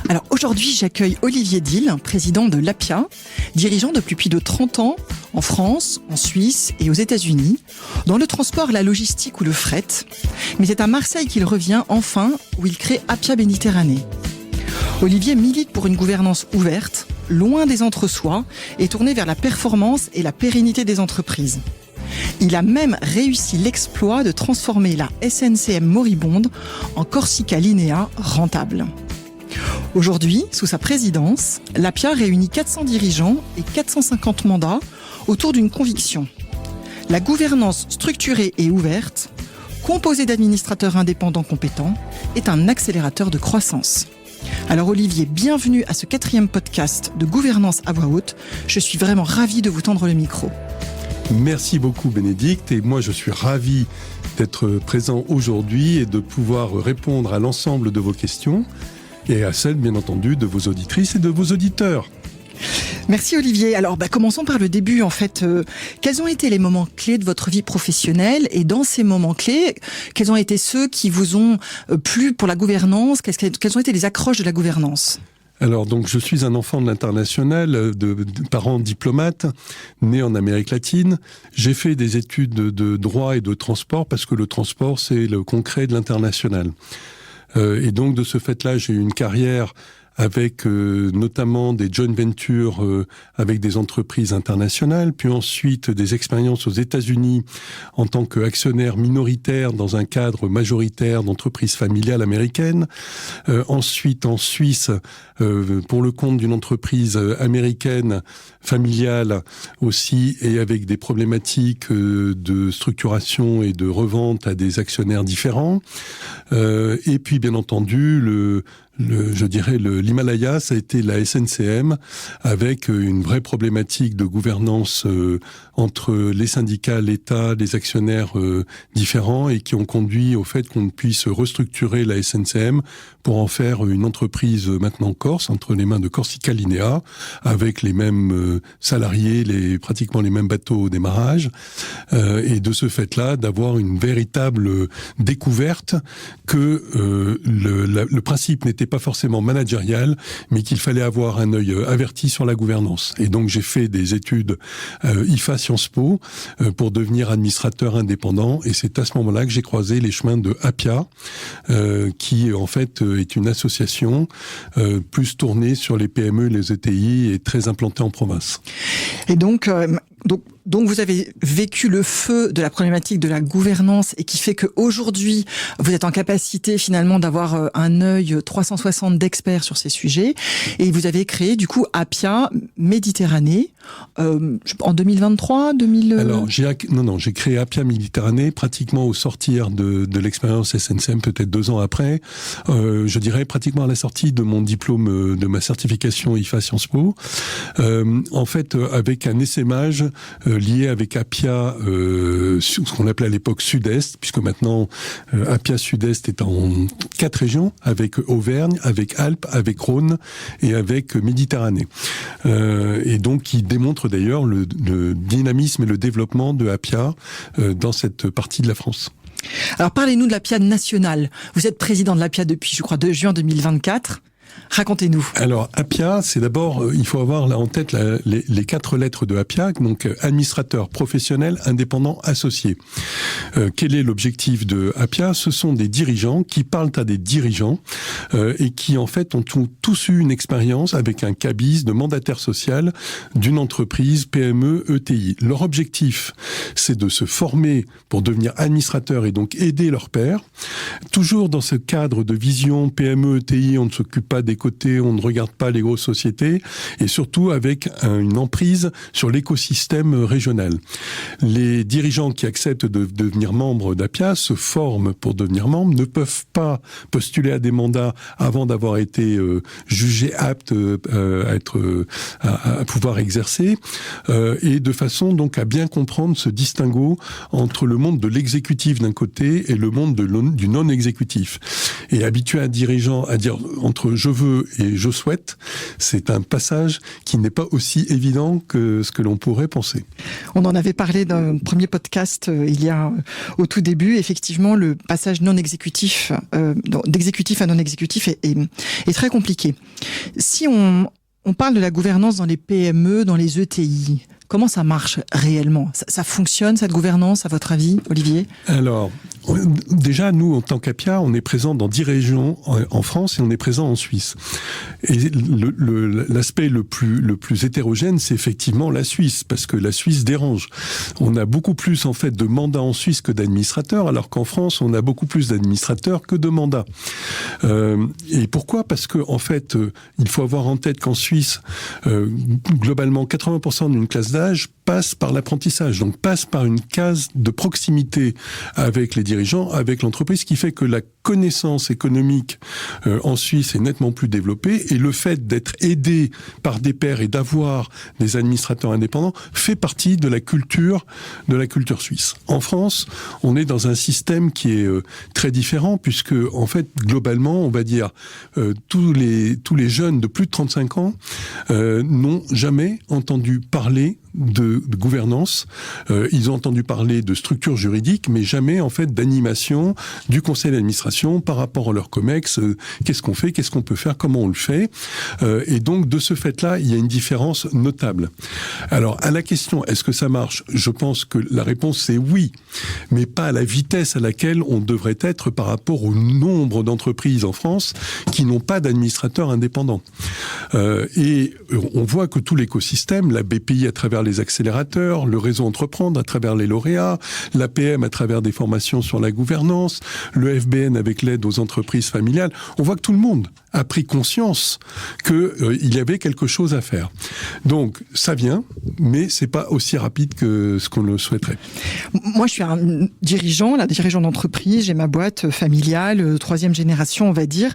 Alors aujourd'hui, j'accueille Olivier Dil, président de l'APIA, dirigeant depuis plus de 30 ans en France, en Suisse et aux États-Unis, dans le transport, la logistique ou le fret. Mais c'est à Marseille qu'il revient enfin, où il crée APIA Méditerranée. Olivier milite pour une gouvernance ouverte, loin des entre-soi et tournée vers la performance et la pérennité des entreprises. Il a même réussi l'exploit de transformer la SNCM moribonde en Corsica Linea rentable. Aujourd'hui, sous sa présidence, l'APIA réunit 400 dirigeants et 450 mandats autour d'une conviction. La gouvernance structurée et ouverte, composée d'administrateurs indépendants compétents, est un accélérateur de croissance. Alors Olivier, bienvenue à ce 4e podcast de gouvernance à voix haute. Je suis vraiment ravi de vous tendre le micro. Merci beaucoup Bénédicte, et moi je suis ravi d'être présent aujourd'hui et de pouvoir répondre à l'ensemble de vos questions et à celles bien entendu de vos auditrices et de vos auditeurs. Merci Olivier. Alors commençons par le début en fait. Quels ont été les moments clés de votre vie professionnelle, et dans ces moments clés, quels ont été ceux qui vous ont plu pour la gouvernance? Quelles ont été les accroches de la gouvernance? Alors donc je suis un enfant de l'international, de parents diplomates, né en Amérique latine. J'ai fait des études de droit et de transport parce que le transport c'est le concret de l'international. Et donc de ce fait-là, j'ai eu une carrière avec notamment des joint ventures avec des entreprises internationales, puis ensuite des expériences aux États-Unis en tant qu'actionnaire minoritaire dans un cadre majoritaire d'entreprises familiales américaines, ensuite en Suisse pour le compte d'une entreprise américaine familiale aussi, et avec des problématiques de structuration et de revente à des actionnaires différents, et puis bien entendu l'Himalaya, ça a été la SNCM, avec une vraie problématique de gouvernance entre les syndicats, l'État, les actionnaires différents, et qui ont conduit au fait qu'on puisse restructurer la SNCM pour en faire une entreprise maintenant corse, entre les mains de Corsica Linea, avec les mêmes salariés, pratiquement les mêmes bateaux au démarrage, et de ce fait-là, d'avoir une véritable découverte que le principe n'était pas forcément managérial, mais qu'il fallait avoir un œil averti sur la gouvernance. Et donc j'ai fait des études IFA Sciences Po pour devenir administrateur indépendant, et c'est à ce moment-là que j'ai croisé les chemins de APIA, qui en fait est une association plus tournée sur les PME, les ETI, et très implantée en province. Et donc vous avez vécu le feu de la problématique de la gouvernance, et qui fait qu'aujourd'hui, vous êtes en capacité finalement d'avoir un œil 360 d'experts sur ces sujets. Et vous avez créé du coup APIA Méditerranée en 2023 Alors, j'ai créé APIA Méditerranée pratiquement au sortir de l'expérience SNCM, peut-être 2 ans après. Je dirais pratiquement à la sortie de mon diplôme, de ma certification IFA Sciences Po. En fait, avec un essaimage lié avec APIA, ce qu'on appelait à l'époque Sud-Est, puisque maintenant APIA Sud-Est est en 4 régions, avec Auvergne, avec Alpes, avec Rhône et avec Méditerranée. Et donc qui démontre d'ailleurs le dynamisme et le développement de APIA dans cette partie de la France. Alors parlez-nous de l'APIA nationale. Vous êtes président de l'APIA depuis, je crois, 2 juin 2024. Racontez-nous. Alors, APIA, c'est d'abord, il faut avoir là en tête les 4 lettres de APIA, donc administrateur, professionnel, indépendant, associé. Quel est l'objectif de APIA ? Ce sont des dirigeants qui parlent à des dirigeants et qui, en fait, ont tous eu une expérience avec un cabis de mandataire social d'une entreprise PME, ETI. Leur objectif, c'est de se former pour devenir administrateur et donc aider leurs pairs. Toujours dans ce cadre de vision PME, ETI, on ne s'occupe pas des côtés, on ne regarde pas les grosses sociétés, et surtout avec une emprise sur l'écosystème régional. Les dirigeants qui acceptent de devenir membres d'APIA se forment pour devenir membres, ne peuvent pas postuler à des mandats avant d'avoir été jugés aptes à pouvoir exercer, et de façon donc à bien comprendre ce distinguo entre le monde de l'exécutif d'un côté et le monde du non-exécutif. Et habituer un dirigeant à dire entre je veux et je souhaite, c'est un passage qui n'est pas aussi évident que ce que l'on pourrait penser. On en avait parlé dans le premier podcast il y a au tout début. Effectivement, le passage non exécutif, d'exécutif à non exécutif est très compliqué. Si on parle de la gouvernance dans les PME, dans les ETI, comment ça marche réellement ? Ça fonctionne, cette gouvernance, à votre avis, Olivier ? Alors, déjà, nous, en tant qu'APIA, on est présent dans 10 régions en France et on est présent en Suisse. Et l'aspect le plus hétérogène, c'est effectivement la Suisse, parce que la Suisse dérange. On a beaucoup plus, en fait, de mandats en Suisse que d'administrateurs, alors qu'en France, on a beaucoup plus d'administrateurs que de mandats. Et pourquoi ? Parce que, en fait, il faut avoir en tête qu'en Suisse, globalement, 80% d'une classe d'âge passe par l'apprentissage, donc passe par une case de proximité avec les dirigeants, avec l'entreprise, ce qui fait que la connaissance économique en Suisse est nettement plus développée, et le fait d'être aidé par des pairs et d'avoir des administrateurs indépendants fait partie de la culture suisse. En France, on est dans un système qui est très différent, puisque en fait, globalement, on va dire tous les jeunes de plus de 35 ans n'ont jamais entendu parler de gouvernance. Ils ont entendu parler de structure juridique, mais jamais en fait d'animation du conseil d'administration par rapport à leur COMEX. Qu'est-ce qu'on fait, qu'est-ce qu'on peut faire, comment on le fait. Et donc de ce fait-là, il y a une différence notable. Alors à la question, est-ce que ça marche ? Je pense que la réponse c'est oui, mais pas à la vitesse à laquelle on devrait être par rapport au nombre d'entreprises en France qui n'ont pas d'administrateurs indépendants. Et on voit que tout l'écosystème, la BPI à travers les accélérateurs, le réseau Entreprendre à travers les lauréats, l'APM à travers des formations sur la gouvernance, le FBN avec l'aide aux entreprises familiales. On voit que tout le monde a pris conscience qu'il y avait quelque chose à faire. Donc, ça vient, mais c'est pas aussi rapide que ce qu'on le souhaiterait. Moi, je suis un dirigeant d'entreprise, j'ai ma boîte familiale, 3e génération, on va dire.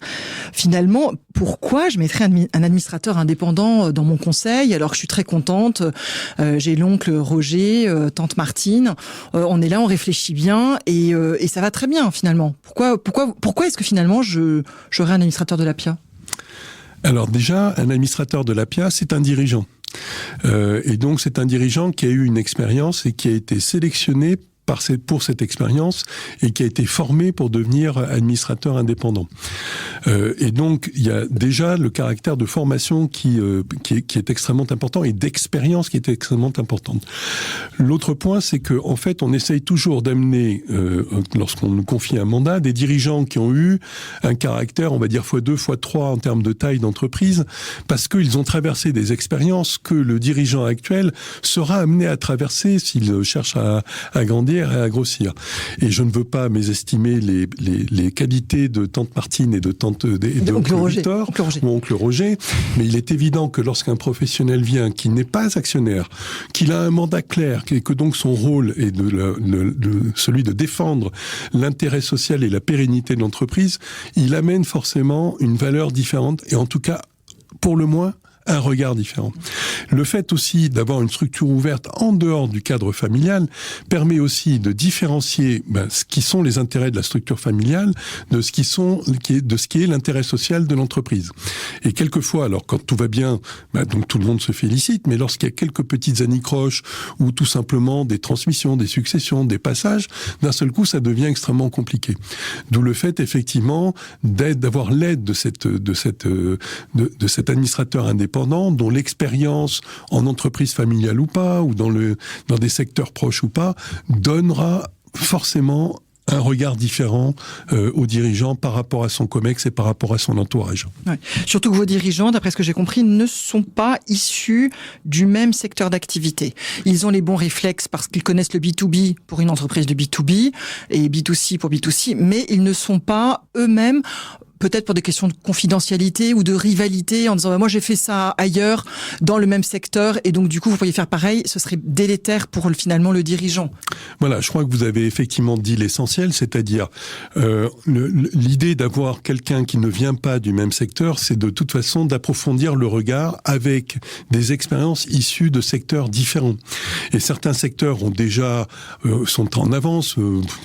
Finalement, pourquoi je mettrais un administrateur indépendant dans mon conseil alors que je suis très contente, j'ai l'oncle Roger, tante Martine, on est là, on réfléchit bien et ça va très bien finalement. Pourquoi est-ce que finalement j'aurais un administrateur de l'APIA ? Alors déjà, un administrateur de l'APIA, c'est un dirigeant. Et donc c'est un dirigeant qui a eu une expérience et qui a été sélectionné pour cette expérience et qui a été formé pour devenir administrateur indépendant. Et donc, il y a déjà le caractère de formation qui est extrêmement important et d'expérience qui est extrêmement importante. L'autre point, c'est que en fait, on essaye toujours d'amener, lorsqu'on nous confie un mandat, des dirigeants qui ont eu un caractère, on va dire x2, x3 en termes de taille d'entreprise, parce qu'ils ont traversé des expériences que le dirigeant actuel sera amené à traverser s'il cherche à grandir et à grossir. Et je ne veux pas mésestimer les qualités de tante Martine et de oncle Victor ou oncle Roger, mais il est évident que lorsqu'un professionnel vient qui n'est pas actionnaire, qu'il a un mandat clair et que donc son rôle est celui de défendre l'intérêt social et la pérennité de l'entreprise, il amène forcément une valeur différente et en tout cas, pour le moins, un regard différent. Le fait aussi d'avoir une structure ouverte en dehors du cadre familial permet aussi de différencier ce qui sont les intérêts de la structure familiale de ce qui est l'intérêt social de l'entreprise. Et quelquefois, alors quand tout va bien, donc tout le monde se félicite, mais lorsqu'il y a quelques petites anicroches ou tout simplement des transmissions, des successions, des passages, d'un seul coup, ça devient extrêmement compliqué. D'où le fait effectivement d'avoir l'aide de cet administrateur indépendant dont l'expérience en entreprise familiale ou pas, ou dans des secteurs proches ou pas, donnera forcément un regard différent aux dirigeants par rapport à son COMEX et par rapport à son entourage. Ouais. Surtout que vos dirigeants, d'après ce que j'ai compris, ne sont pas issus du même secteur d'activité. Ils ont les bons réflexes parce qu'ils connaissent le B2B pour une entreprise de B2B et B2C pour B2C, mais ils ne sont pas eux-mêmes peut-être pour des questions de confidentialité ou de rivalité, en disant moi j'ai fait ça ailleurs, dans le même secteur, et donc du coup vous pourriez faire pareil, ce serait délétère pour finalement le dirigeant. Voilà, je crois que vous avez effectivement dit l'essentiel, c'est-à-dire l'idée d'avoir quelqu'un qui ne vient pas du même secteur, c'est de toute façon d'approfondir le regard avec des expériences issues de secteurs différents. Et certains secteurs ont déjà sont en avance,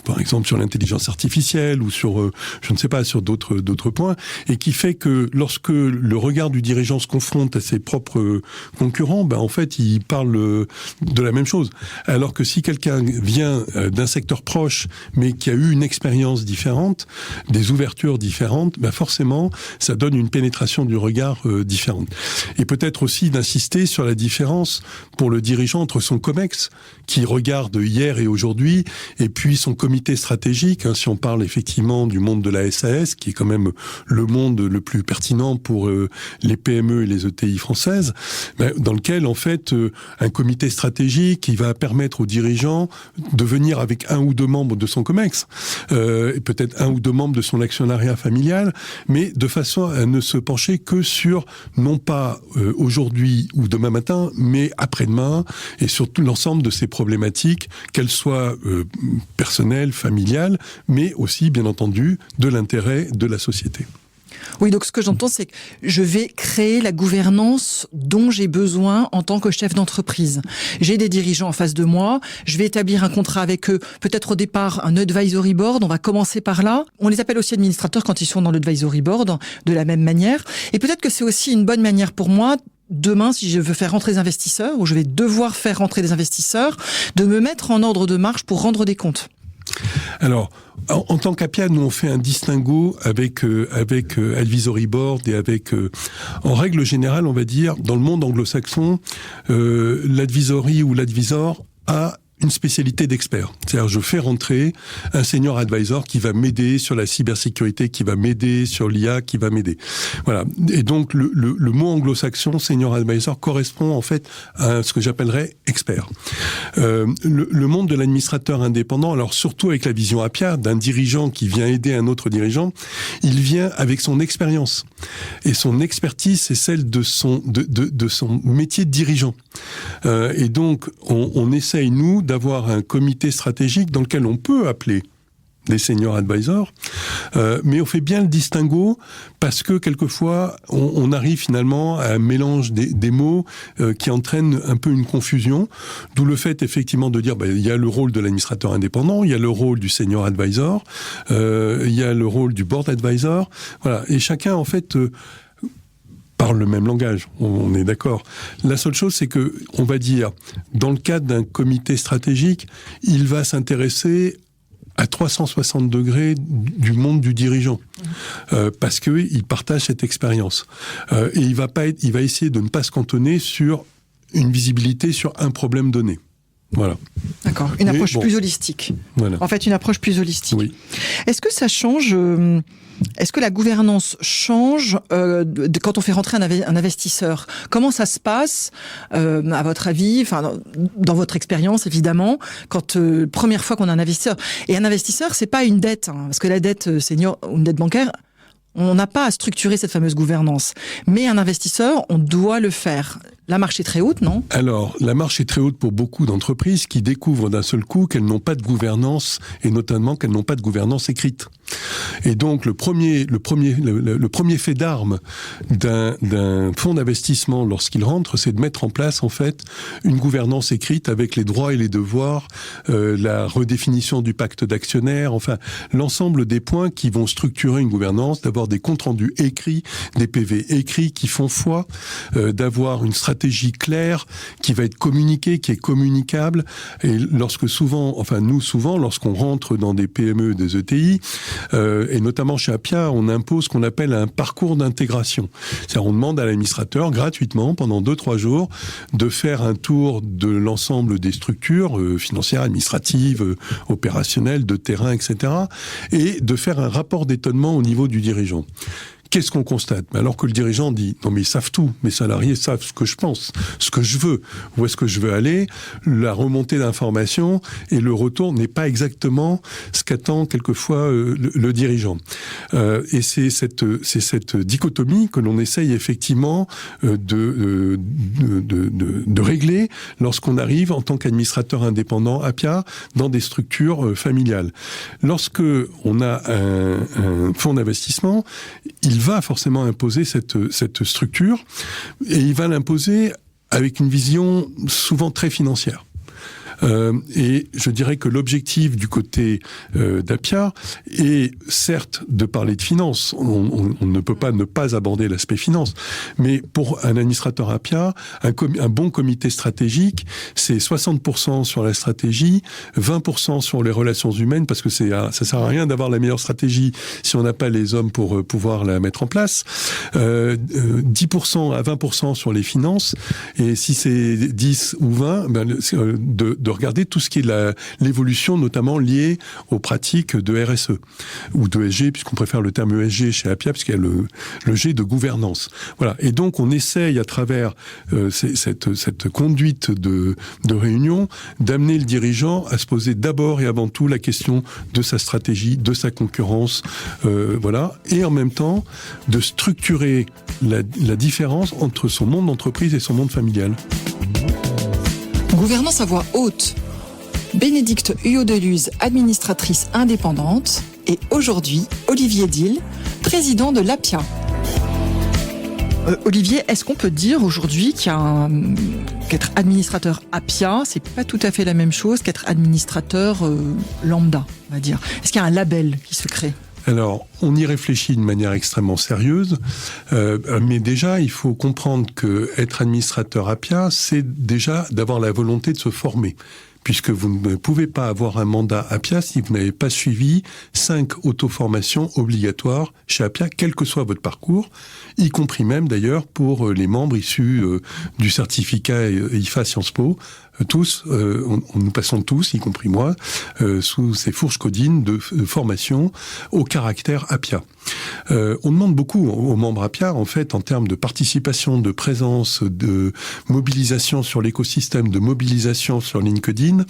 par exemple sur l'intelligence artificielle ou sur, je ne sais pas, sur d'autres points, et qui fait que lorsque le regard du dirigeant se confronte à ses propres concurrents, ben en fait, il parle de la même chose. Alors que si quelqu'un vient d'un secteur proche, mais qui a eu une expérience différente, des ouvertures différentes, ben forcément, ça donne une pénétration du regard différente. Et peut-être aussi d'insister sur la différence pour le dirigeant entre son COMEX, qui regarde hier et aujourd'hui, et puis son comité stratégique, hein, si on parle effectivement du monde de la SAS, qui est quand même le monde le plus pertinent pour les PME et les ETI françaises, ben, dans lequel, en fait, un comité stratégique qui va permettre aux dirigeants de venir avec 1 ou 2 membres de son COMEX, et peut-être 1 ou 2 membres de son actionnariat familial, mais de façon à ne se pencher que sur, non pas aujourd'hui ou demain matin, mais après-demain, et sur tout l'ensemble de ces problématiques, qu'elles soient personnelles, familiales, mais aussi, bien entendu, de l'intérêt de la société. Oui, donc ce que j'entends, c'est que je vais créer la gouvernance dont j'ai besoin en tant que chef d'entreprise. J'ai des dirigeants en face de moi, je vais établir un contrat avec eux, peut-être au départ un advisory board, on va commencer par là. On les appelle aussi administrateurs quand ils sont dans l'advisory board, de la même manière. Et peut-être que c'est aussi une bonne manière pour moi, demain, si je veux faire rentrer des investisseurs, ou je vais devoir faire rentrer des investisseurs, de me mettre en ordre de marche pour rendre des comptes. Alors, en tant qu'Appia, nous on fait un distinguo avec Advisory Board et avec, en règle générale, on va dire, dans le monde anglo-saxon, l'advisory ou l'advisor a une spécialité d'expert. C'est-à-dire, je fais rentrer un senior advisor qui va m'aider sur la cybersécurité, qui va m'aider sur l'IA, qui va m'aider. Voilà. Et donc, le mot anglo-saxon, senior advisor, correspond en fait à ce que j'appellerais expert. Le monde de l'administrateur indépendant, alors surtout avec la vision Appia, d'un dirigeant qui vient aider un autre dirigeant, il vient avec son expérience. Et son expertise, c'est celle de son métier de dirigeant. Et donc, on essaye, nous, d'avoir un comité stratégique dans lequel on peut appeler des senior advisors, mais on fait bien le distinguo parce que quelquefois on arrive finalement à un mélange des mots qui entraîne un peu une confusion, d'où le fait effectivement de dire il y a le rôle de l'administrateur indépendant, il y a le rôle du senior advisor, il y a le rôle du board advisor, voilà, et chacun en fait parle le même langage, on est d'accord. La seule chose, c'est que, on va dire, dans le cadre d'un comité stratégique, il va s'intéresser à 360 degrés du monde du dirigeant, parce que il partage cette expérience. Et il va essayer de ne pas se cantonner sur une visibilité sur un problème donné. Voilà. D'accord. Une approche plus holistique. Voilà. En fait, une approche plus holistique. Oui. Est-ce que ça change Est-ce que la gouvernance change quand on fait rentrer un investisseur? Comment ça se passe, à votre avis, enfin dans votre expérience évidemment, quand première fois qu'on a un investisseur? Et un investisseur, c'est pas une dette, hein, parce que la dette senior ou une dette bancaire, on n'a pas à structurer cette fameuse gouvernance. Mais un investisseur, on doit le faire. La marche est très haute, non? Alors, la marche est très haute pour beaucoup d'entreprises qui découvrent d'un seul coup qu'elles n'ont pas de gouvernance, et notamment qu'elles n'ont pas de gouvernance écrite. Et donc, le premier fait d'armes d'un fonds d'investissement lorsqu'il rentre, c'est de mettre en place, en fait, une gouvernance écrite avec les droits et les devoirs, la redéfinition du pacte d'actionnaires, enfin, l'ensemble des points qui vont structurer une gouvernance, d'avoir des comptes rendus écrits, des PV écrits qui font foi, d'avoir une stratégie claire qui va être communiquée, qui est communicable. Et lorsque souvent, lorsqu'on rentre dans des PME, des ETI, et notamment chez Appia, on impose ce qu'on appelle un parcours d'intégration. C'est-à-dire, on demande à l'administrateur gratuitement, pendant 2-3 jours, de faire un tour de l'ensemble des structures financières, administratives, opérationnelles, de terrain, etc., et de faire un rapport d'étonnement au niveau du dirigeant. qu'est-ce qu'on constate? Alors que le dirigeant dit, non mais ils savent tout, mes salariés savent ce que je pense, ce que je veux, où est-ce que je veux aller, la remontée d'informations et le retour n'est pas exactement ce qu'attend quelquefois le dirigeant. Et c'est cette dichotomie que l'on essaye effectivement de régler lorsqu'on arrive en tant qu'administrateur indépendant Appia dans des structures familiales. Lorsque on a un fonds d'investissement, il va forcément imposer cette structure et il va l'imposer avec une vision souvent très financière. Et je dirais que l'objectif du côté d'Appia est certes de parler de finance. On ne peut pas ne pas aborder l'aspect finance. Mais pour un administrateur Appia, un bon comité stratégique, c'est 60% sur la stratégie, 20% sur les relations humaines, parce que ça sert à rien d'avoir la meilleure stratégie si on n'a pas les hommes pour pouvoir la mettre en place. 10% à 20% sur les finances. Et si c'est 10 ou 20, de regarder tout ce qui est l'évolution, notamment liée aux pratiques de RSE ou de ESG, puisqu'on préfère le terme ESG chez Appia, parce qu'il y a le G de gouvernance. Voilà. Et donc, on essaye, à travers cette conduite de réunion, d'amener le dirigeant à se poser d'abord et avant tout la question de sa stratégie, de sa concurrence, voilà, et en même temps, de structurer la différence entre son monde d'entreprise et son monde familial. Gouvernance à voix haute. Bénédicte Huyot-Deluz, administratrice indépendante, et aujourd'hui, Olivier Dil, président de l'Appia. Olivier, est-ce qu'on peut dire aujourd'hui qu'être administrateur Appia, c'est pas tout à fait la même chose qu'être administrateur lambda, on va dire? Est-ce qu'il y a un label qui se crée? Alors, on y réfléchit de manière extrêmement sérieuse, mais déjà, il faut comprendre que être administrateur Appia, c'est déjà d'avoir la volonté de se former, puisque vous ne pouvez pas avoir un mandat Appia si vous n'avez pas suivi 5 auto-formations obligatoires chez Appia, quel que soit votre parcours, y compris même d'ailleurs pour les membres issus du certificat IFA Sciences Po. Tous, nous passons tous, y compris moi, sous ces fourches codines de formation au caractère Appia. On demande beaucoup aux membres Appia, en fait, en termes de participation, de présence, de mobilisation sur l'écosystème, de mobilisation sur LinkedIn,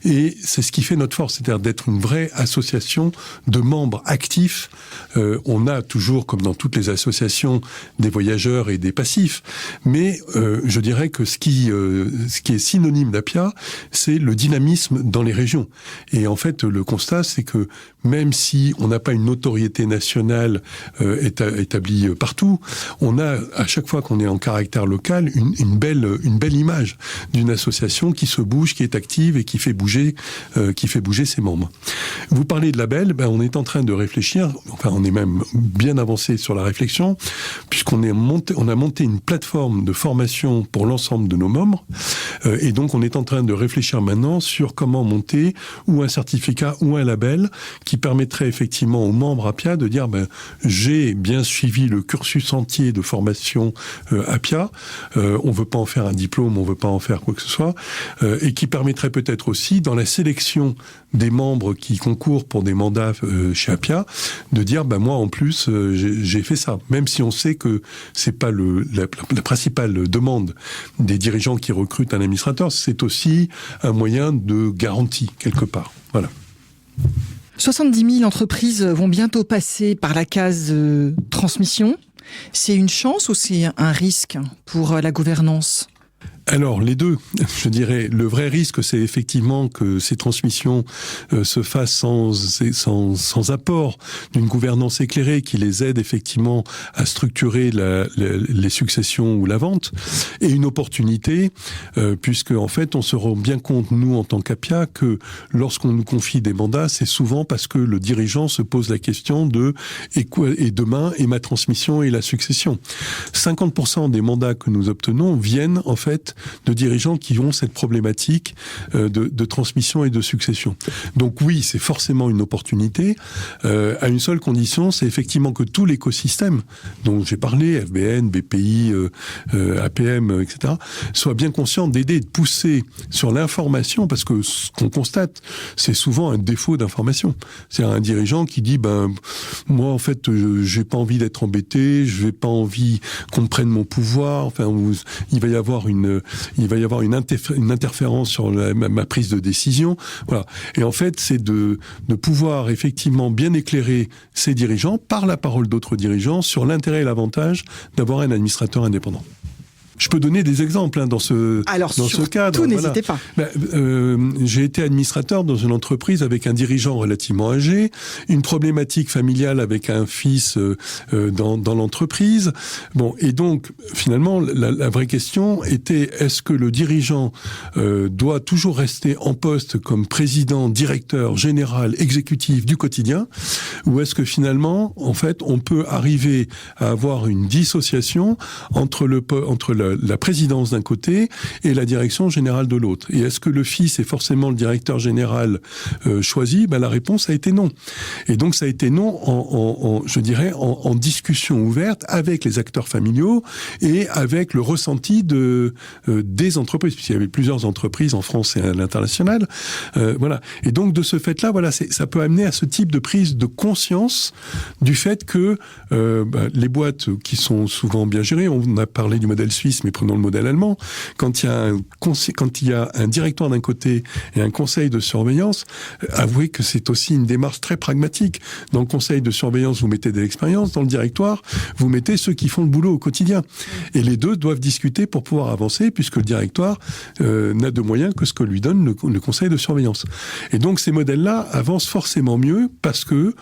et c'est ce qui fait notre force, c'est-à-dire d'être une vraie association de membres actifs. On a toujours, comme dans toutes les associations, des voyageurs et des passifs, mais je dirais que ce qui est synonyme d'Appia, c'est le dynamisme dans les régions. Et en fait, le constat, c'est que même si on n'a pas une notoriété nationale établie partout, on a, à chaque fois qu'on est en caractère local, une belle image d'une association qui se bouge, qui est active et qui fait bouger ses membres. Vous parlez de label, on est en train de réfléchir, enfin on est même bien avancé sur la réflexion, puisqu'on a monté une plateforme de formation pour l'ensemble de nos membres, et donc on est en train de réfléchir maintenant sur comment monter ou un certificat ou un label qui permettrait effectivement aux membres Appia de dire j'ai bien suivi le cursus entier de formation Appia, on veut pas en faire un diplôme, on veut pas en faire quoi que ce soit, et qui permettrait peut-être aussi dans la sélection des membres qui concourent pour des mandats chez Appia, de dire moi en plus j'ai fait ça, même si on sait que c'est pas la principale demande des dirigeants qui recrutent un administrateur, c'est aussi un moyen de garantie quelque part. Voilà. 70 000 entreprises vont bientôt passer par la case transmission. C'est une chance ou c'est un risque pour la gouvernance ? Alors, les deux. Je dirais, le vrai risque, c'est effectivement que ces transmissions se fassent sans apport d'une gouvernance éclairée qui les aide effectivement à structurer les successions ou la vente. Et une opportunité, puisque en fait, on se rend bien compte, nous, en tant qu'Appia, que lorsqu'on nous confie des mandats, c'est souvent parce que le dirigeant se pose la question de et demain, et ma transmission et la succession. 50% des mandats que nous obtenons viennent, en fait, fait de dirigeants qui ont cette problématique de transmission et de succession. Donc oui, c'est forcément une opportunité, à une seule condition, c'est effectivement que tout l'écosystème dont j'ai parlé, FBN, BPI, APM, etc., soit bien conscient d'aider, de pousser sur l'information, parce que ce qu'on constate, c'est souvent un défaut d'information. C'est un dirigeant qui dit, moi en fait, j'ai pas envie d'être embêté, je n'ai pas envie qu'on me prenne mon pouvoir, enfin, il va y avoir une interférence sur ma prise de décision, voilà. Et en fait, c'est de pouvoir effectivement bien éclairer ces dirigeants par la parole d'autres dirigeants sur l'intérêt et l'avantage d'avoir un administrateur indépendant. Je peux donner des exemples dans ce cadre. Surtout, n'hésitez pas. J'ai été administrateur dans une entreprise avec un dirigeant relativement âgé, une problématique familiale avec un fils dans l'entreprise. Bon, et donc finalement, la vraie question était, est-ce que le dirigeant doit toujours rester en poste comme président, directeur, général, exécutif du quotidien, ou est-ce que finalement, en fait, on peut arriver à avoir une dissociation entre la présidence d'un côté et la direction générale de l'autre. Et est-ce que le fils est forcément le directeur général choisi ? La réponse a été non. Et donc ça a été non en discussion ouverte avec les acteurs familiaux et avec le ressenti des entreprises, puisqu'il y avait plusieurs entreprises en France et à l'international. Voilà. Et donc de ce fait-là, voilà, ça peut amener à ce type de prise de conscience du fait que les boîtes qui sont souvent bien gérées, on a parlé du modèle suisse, mais prenons le modèle allemand, quand il y a un directoire d'un côté et un conseil de surveillance, avouez que c'est aussi une démarche très pragmatique. Dans le conseil de surveillance, vous mettez de l'expérience, dans le directoire, vous mettez ceux qui font le boulot au quotidien. Et les deux doivent discuter pour pouvoir avancer, puisque le directoire n'a de moyens que ce que lui donne le conseil de surveillance. Et donc ces modèles-là avancent forcément mieux parce que,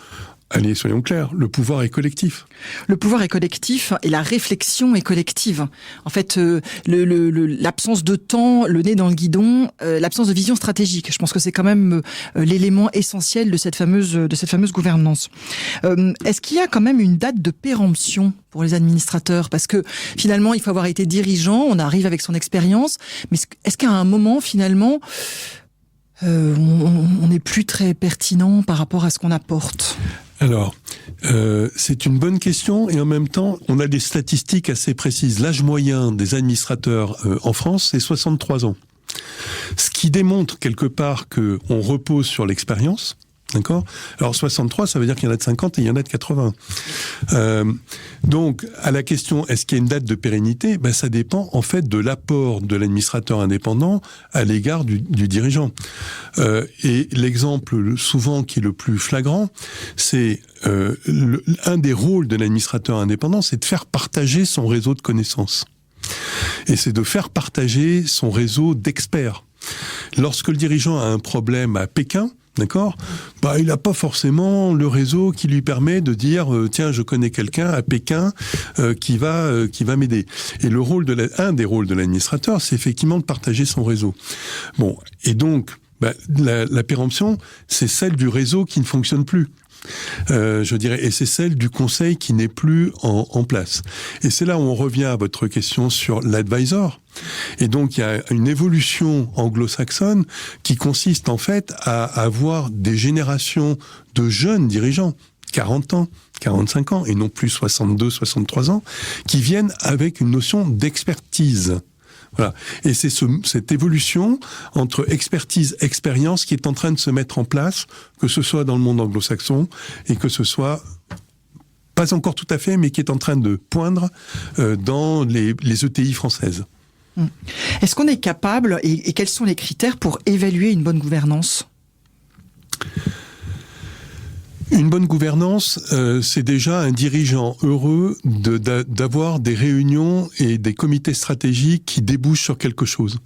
allez, soyons clairs, le pouvoir est collectif. Le pouvoir est collectif et la réflexion est collective. En fait, l'absence de temps, le nez dans le guidon, l'absence de vision stratégique. Je pense que c'est quand même l'élément essentiel de cette fameuse gouvernance. Est-ce qu'il y a quand même une date de péremption pour les administrateurs ? Parce que finalement, il faut avoir été dirigeant, on arrive avec son expérience, mais est-ce qu'à un moment, finalement, on n'est plus très pertinent par rapport à ce qu'on apporte ? Alors, c'est une bonne question et en même temps, on a des statistiques assez précises. L'âge moyen des administrateurs en France, c'est 63 ans. Ce qui démontre quelque part qu'on repose sur l'expérience. D'accord ? Alors 63, ça veut dire qu'il y en a de 50 et il y en a de 80. Donc, à la question, est-ce qu'il y a une date de pérennité ? Ça dépend en fait de l'apport de l'administrateur indépendant à l'égard du dirigeant. Et l'exemple souvent qui est le plus flagrant, c'est un des rôles de l'administrateur indépendant, c'est de faire partager son réseau de connaissances. Et c'est de faire partager son réseau d'experts. Lorsque le dirigeant a un problème à Pékin, d'accord ? Il n'a pas forcément le réseau qui lui permet de dire tiens, je connais quelqu'un à Pékin qui va m'aider. Et un des rôles de l'administrateur, c'est effectivement de partager son réseau. Bon, et donc la péremption, c'est celle du réseau qui ne fonctionne plus. Je dirais, et c'est celle du conseil qui n'est plus en place. Et c'est là où on revient à votre question sur l'advisor. Et donc, il y a une évolution anglo-saxonne qui consiste en fait à avoir des générations de jeunes dirigeants, 40 ans, 45 ans, et non plus 62, 63 ans, qui viennent avec une notion d'expertise. Voilà. Et c'est cette évolution entre expertise, expérience qui est en train de se mettre en place, que ce soit dans le monde anglo-saxon et que ce soit pas encore tout à fait, mais qui est en train de poindre dans les ETI françaises. Est-ce qu'on est capable, et quels sont les critères pour évaluer une bonne gouvernance ? Une bonne gouvernance, c'est déjà un dirigeant heureux d'avoir des réunions et des comités stratégiques qui débouchent sur quelque chose.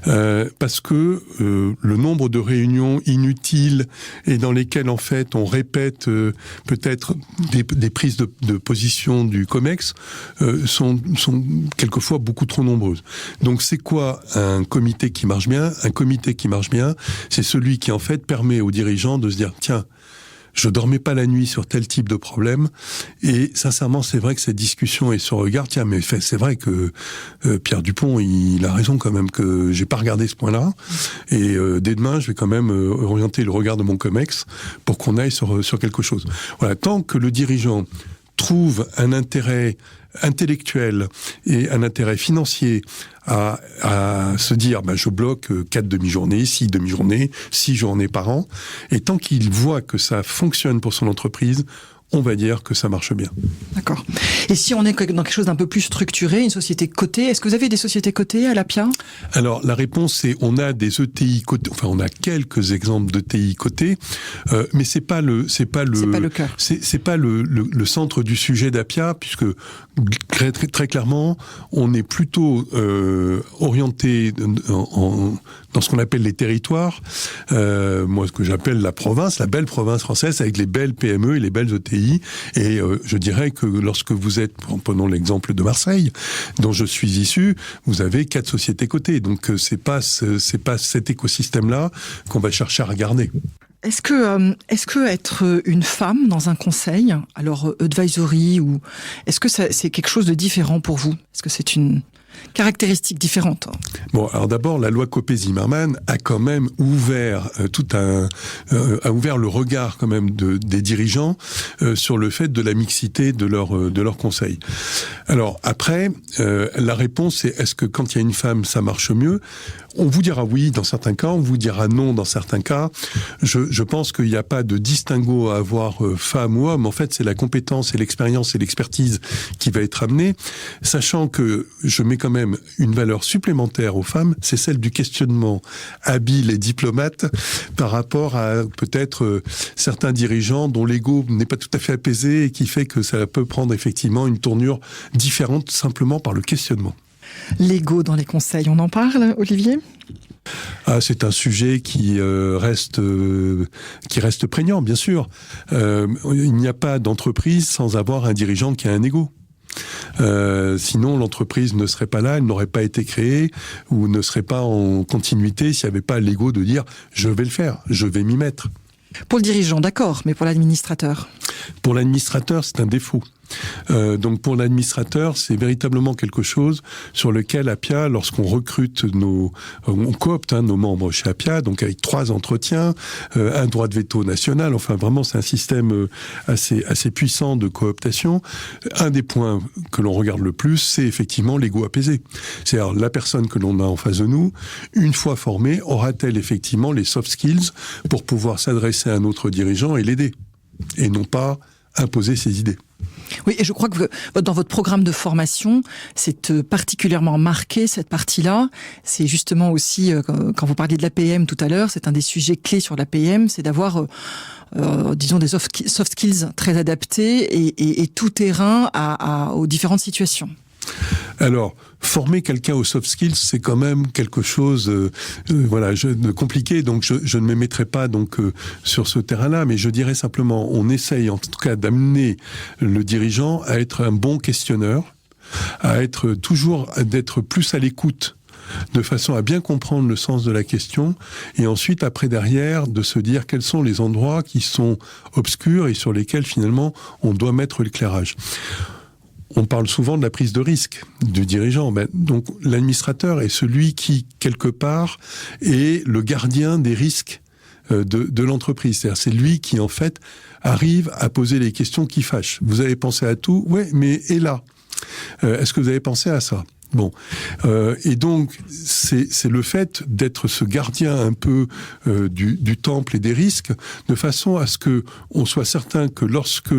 Parce que le nombre de réunions inutiles et dans lesquelles en fait on répète peut-être des prises de position du COMEX sont quelquefois beaucoup trop nombreuses. Donc c'est quoi un comité qui marche bien ? Un comité qui marche bien, c'est celui qui en fait permet aux dirigeants de se dire tiens, je dormais pas la nuit sur tel type de problème. Et sincèrement, c'est vrai que cette discussion et ce regard, tiens, mais c'est vrai que Pierre Dupont, il a raison quand même que j'ai pas regardé ce point-là. Et dès demain, je vais quand même orienter le regard de mon COMEX pour qu'on aille sur quelque chose. Voilà, tant que le dirigeant trouve un intérêt intellectuel et un intérêt financier à se dire je bloque 4 demi-journées, 6 demi-journées, 6 journées par an, et tant qu'il voit que ça fonctionne pour son entreprise, on va dire que ça marche bien. D'accord. Et si on est dans quelque chose d'un peu plus structuré, une société cotée, est-ce que vous avez des sociétés cotées à l'APIA ? Alors, la réponse, c'est on a des ETI cotés, enfin, on a quelques exemples d'ETI cotés, mais c'est pas le cœur. C'est pas le centre du sujet d'APIA, puisque très, très, très clairement, on est plutôt orienté dans ce qu'on appelle les territoires, moi ce que j'appelle la province, la belle province française avec les belles PME et les belles ETI. Et je dirais que lorsque vous êtes, prenons l'exemple de Marseille, dont je suis issu, vous avez 4 sociétés cotées. Donc c'est pas cet écosystème-là qu'on va chercher à regarder. Est-ce que être une femme dans un conseil, alors advisory, ou est-ce que c'est quelque chose de différent pour vous ? Est-ce que c'est une caractéristique différente ? Bon, alors d'abord, la loi Copé-Zimmermann a quand même ouvert a ouvert le regard quand même des dirigeants sur le fait de la mixité de leur conseil. Alors après, la réponse c'est est-ce que quand il y a une femme, ça marche mieux ? On vous dira oui dans certains cas, on vous dira non dans certains cas. Je pense qu'il n'y a pas de distinguo à avoir femme ou homme. En fait, c'est la compétence et l'expérience et l'expertise qui va être amenée, sachant que je mets quand même une valeur supplémentaire aux femmes, c'est celle du questionnement habile et diplomate par rapport à peut-être certains dirigeants dont l'ego n'est pas tout à fait apaisé et qui fait que ça peut prendre effectivement une tournure différente simplement par le questionnement. L'ego dans les conseils, on en parle, Olivier ? C'est un sujet qui reste prégnant, bien sûr. Il n'y a pas d'entreprise sans avoir un dirigeant qui a un ego. Sinon, l'entreprise ne serait pas là, elle n'aurait pas été créée ou ne serait pas en continuité s'il n'y avait pas l'ego de dire « je vais le faire, je vais m'y mettre ». Pour le dirigeant, d'accord, mais pour l'administrateur ? Pour l'administrateur, c'est un défaut. Donc pour l'administrateur, c'est véritablement quelque chose sur lequel Apia, lorsqu'on recrute on coopte nos membres chez Apia, donc avec 3 entretiens, un droit de veto national, enfin vraiment c'est un système assez puissant de cooptation. Un des points que l'on regarde le plus, c'est effectivement l'ego apaisé. C'est-à-dire la personne que l'on a en face de nous, une fois formée, aura-t-elle effectivement les soft skills pour pouvoir s'adresser à un autre dirigeant et l'aider, et non pas imposer ses idées. Oui, et je crois que dans votre programme de formation, c'est particulièrement marqué, cette partie-là. C'est justement aussi, quand vous parliez de l'APM tout à l'heure, c'est un des sujets clés sur l'APM, c'est d'avoir, disons, des soft skills très adaptés et tout terrain aux différentes situations. Alors, former quelqu'un aux soft skills, c'est quand même quelque chose de compliqué, donc je ne me mettrai pas sur ce terrain-là, mais je dirais simplement, on essaye en tout cas d'amener le dirigeant à être un bon questionneur, à être d'être plus à l'écoute, de façon à bien comprendre le sens de la question, et ensuite, après derrière, de se dire quels sont les endroits qui sont obscurs et sur lesquels finalement on doit mettre l'éclairage. On parle souvent de la prise de risque du dirigeant. Donc l'administrateur est celui qui, quelque part, est le gardien des risques de l'entreprise. C'est-à-dire c'est lui qui, en fait, arrive à poser les questions qui fâchent. Vous avez pensé à tout ? Oui, mais et là ? Est-ce que vous avez pensé à ça ? Bon, et donc c'est le fait d'être ce gardien un peu du temple et des risques, de façon à ce que on soit certain que lorsque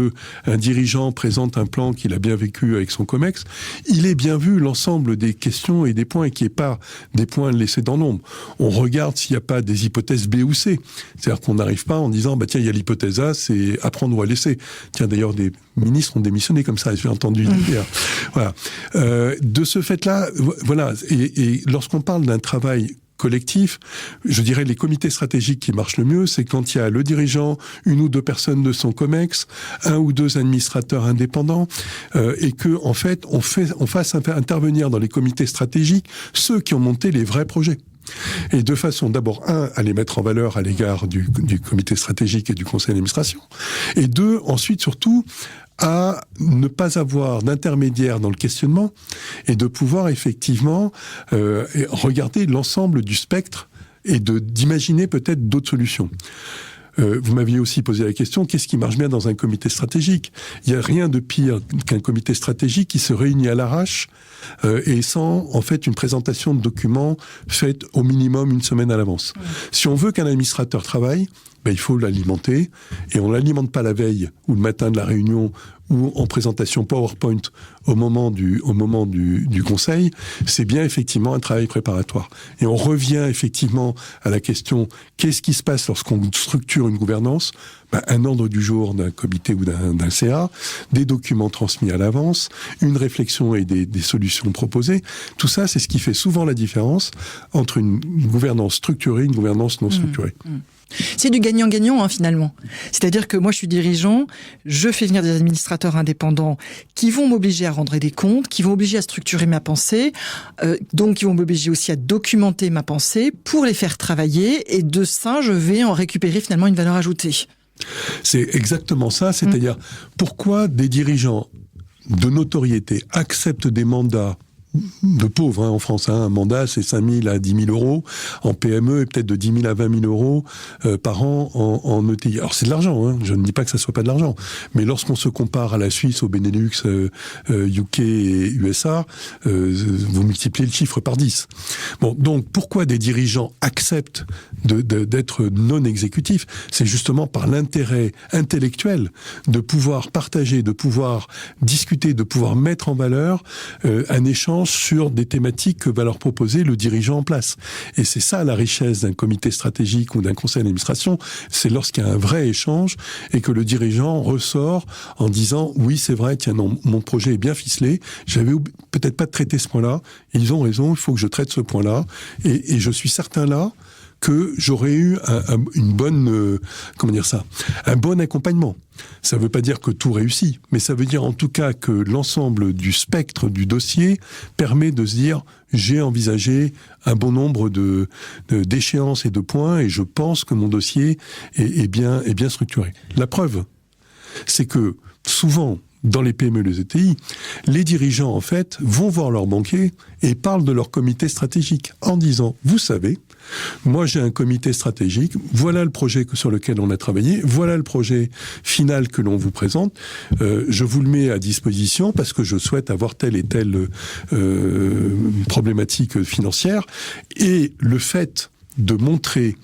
un dirigeant présente un plan qu'il a bien vécu avec son COMEX, il ait bien vu l'ensemble des questions et des points et qu'il n'y ait pas des points laissés dans l'ombre. On regarde s'il n'y a pas des hypothèses B ou C. C'est-à-dire qu'on n'arrive pas en disant tiens, il y a l'hypothèse A, c'est à prendre ou à laisser. Tiens, d'ailleurs, des ministres ont démissionné comme ça, j'ai entendu dire. Voilà. De ce fait-là, voilà. Et lorsqu'on parle d'un travail collectif, je dirais les comités stratégiques qui marchent le mieux, c'est quand il y a le dirigeant, 1 ou 2 personnes de son COMEX, 1 ou 2 administrateurs indépendants, et que en fait on fasse intervenir dans les comités stratégiques ceux qui ont monté les vrais projets. Et de façon, d'abord, à les mettre en valeur à l'égard du comité stratégique et du conseil d'administration. Et deux, ensuite, surtout, à ne pas avoir d'intermédiaire dans le questionnement et de pouvoir effectivement regarder l'ensemble du spectre et d'imaginer peut-être d'autres solutions. Vous m'aviez aussi posé la question, qu'est-ce qui marche bien dans un comité stratégique ? Il n'y a rien de pire qu'un comité stratégique qui se réunit à l'arrache et sans, en fait, une présentation de documents faite au minimum une semaine à l'avance. Si on veut qu'un administrateur travaille, il faut l'alimenter, et on ne l'alimente pas la veille ou le matin de la réunion ou en présentation PowerPoint au moment du conseil, c'est bien effectivement un travail préparatoire. Et on revient effectivement à la question, qu'est-ce qui se passe lorsqu'on structure une gouvernance ? Un ordre du jour d'un comité ou d'un CA, des documents transmis à l'avance, une réflexion et des solutions proposées. Tout ça, c'est ce qui fait souvent la différence entre une gouvernance structurée et une gouvernance non structurée. C'est du gagnant-gagnant, finalement. C'est-à-dire que moi, je suis dirigeant, je fais venir des administrateurs indépendants qui vont m'obliger à rendre des comptes, qui vont m'obliger à structurer ma pensée, donc qui vont m'obliger aussi à documenter ma pensée pour les faire travailler, et de ça, je vais en récupérer finalement une valeur ajoutée. C'est exactement ça, c'est-à-dire pourquoi des dirigeants de notoriété acceptent des mandats de pauvres en France. Un mandat, c'est 5 000 à 10 000 euros en PME et peut-être de 10 000 à 20 000 euros par an en ETI. Alors c'est de l'argent, je ne dis pas que ça soit pas de l'argent, mais lorsqu'on se compare à la Suisse, au Benelux, UK et USA, vous multipliez le chiffre par 10. Bon, donc pourquoi des dirigeants acceptent d'être non exécutifs ? C'est justement par l'intérêt intellectuel de pouvoir partager, de pouvoir discuter, de pouvoir mettre en valeur un échange sur des thématiques que va leur proposer le dirigeant en place. Et c'est ça la richesse d'un comité stratégique ou d'un conseil d'administration, c'est lorsqu'il y a un vrai échange et que le dirigeant ressort en disant « oui, c'est vrai, tiens, non, mon projet est bien ficelé, j'avais peut-être pas traité ce point-là, ils ont raison, il faut que je traite ce point-là, et je suis certain là que j'aurais eu une bonne, un bon accompagnement. Ça ne veut pas dire que tout réussit, mais ça veut dire en tout cas que l'ensemble du spectre du dossier permet de se dire j'ai envisagé un bon nombre d'échéances et de points et je pense que mon dossier est bien structuré. La preuve, c'est que souvent, dans les PME et les ETI, les dirigeants, en fait, vont voir leur banquier et parlent de leur comité stratégique en disant, vous savez, moi j'ai un comité stratégique, voilà le projet sur lequel on a travaillé, voilà le projet final que l'on vous présente, je vous le mets à disposition parce que je souhaite avoir telle et telle problématique financière, et le fait de montrer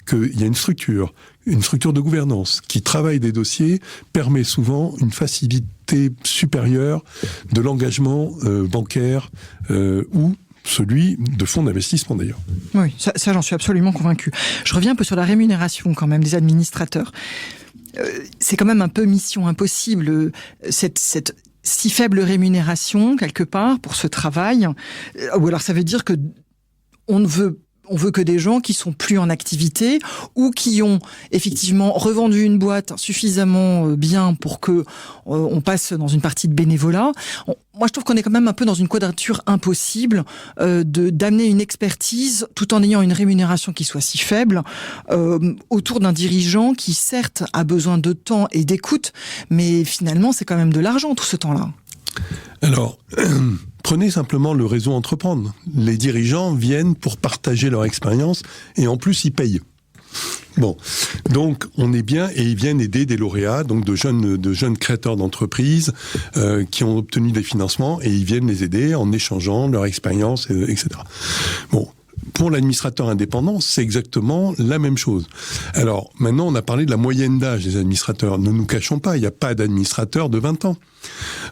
qu'il y a une structure de gouvernance qui travaille des dossiers permet souvent une facilité supérieure de l'engagement bancaire ou celui de fonds d'investissement d'ailleurs. Oui, ça j'en suis absolument convaincu. Je reviens un peu sur la rémunération quand même des administrateurs. C'est quand même un peu mission impossible, cette si faible rémunération quelque part pour ce travail. Ou alors ça veut dire que on veut que des gens qui sont plus en activité ou qui ont effectivement revendu une boîte suffisamment bien pour que on passe dans une partie de bénévolat. Moi, je trouve qu'on est quand même un peu dans une quadrature impossible d'amener une expertise tout en ayant une rémunération qui soit si faible autour d'un dirigeant qui, certes, a besoin de temps et d'écoute, mais finalement, c'est quand même de l'argent tout ce temps-là. Alors, prenez simplement le réseau Entreprendre. Les dirigeants viennent pour partager leur expérience et en plus ils payent. Bon, donc on est bien, et ils viennent aider des lauréats, donc de jeunes créateurs d'entreprises qui ont obtenu des financements, et ils viennent les aider en échangeant leur expérience, etc. Bon. Pour l'administrateur indépendant, c'est exactement la même chose. Alors, maintenant, on a parlé de la moyenne d'âge des administrateurs. Ne nous cachons pas, il n'y a pas d'administrateur de 20 ans.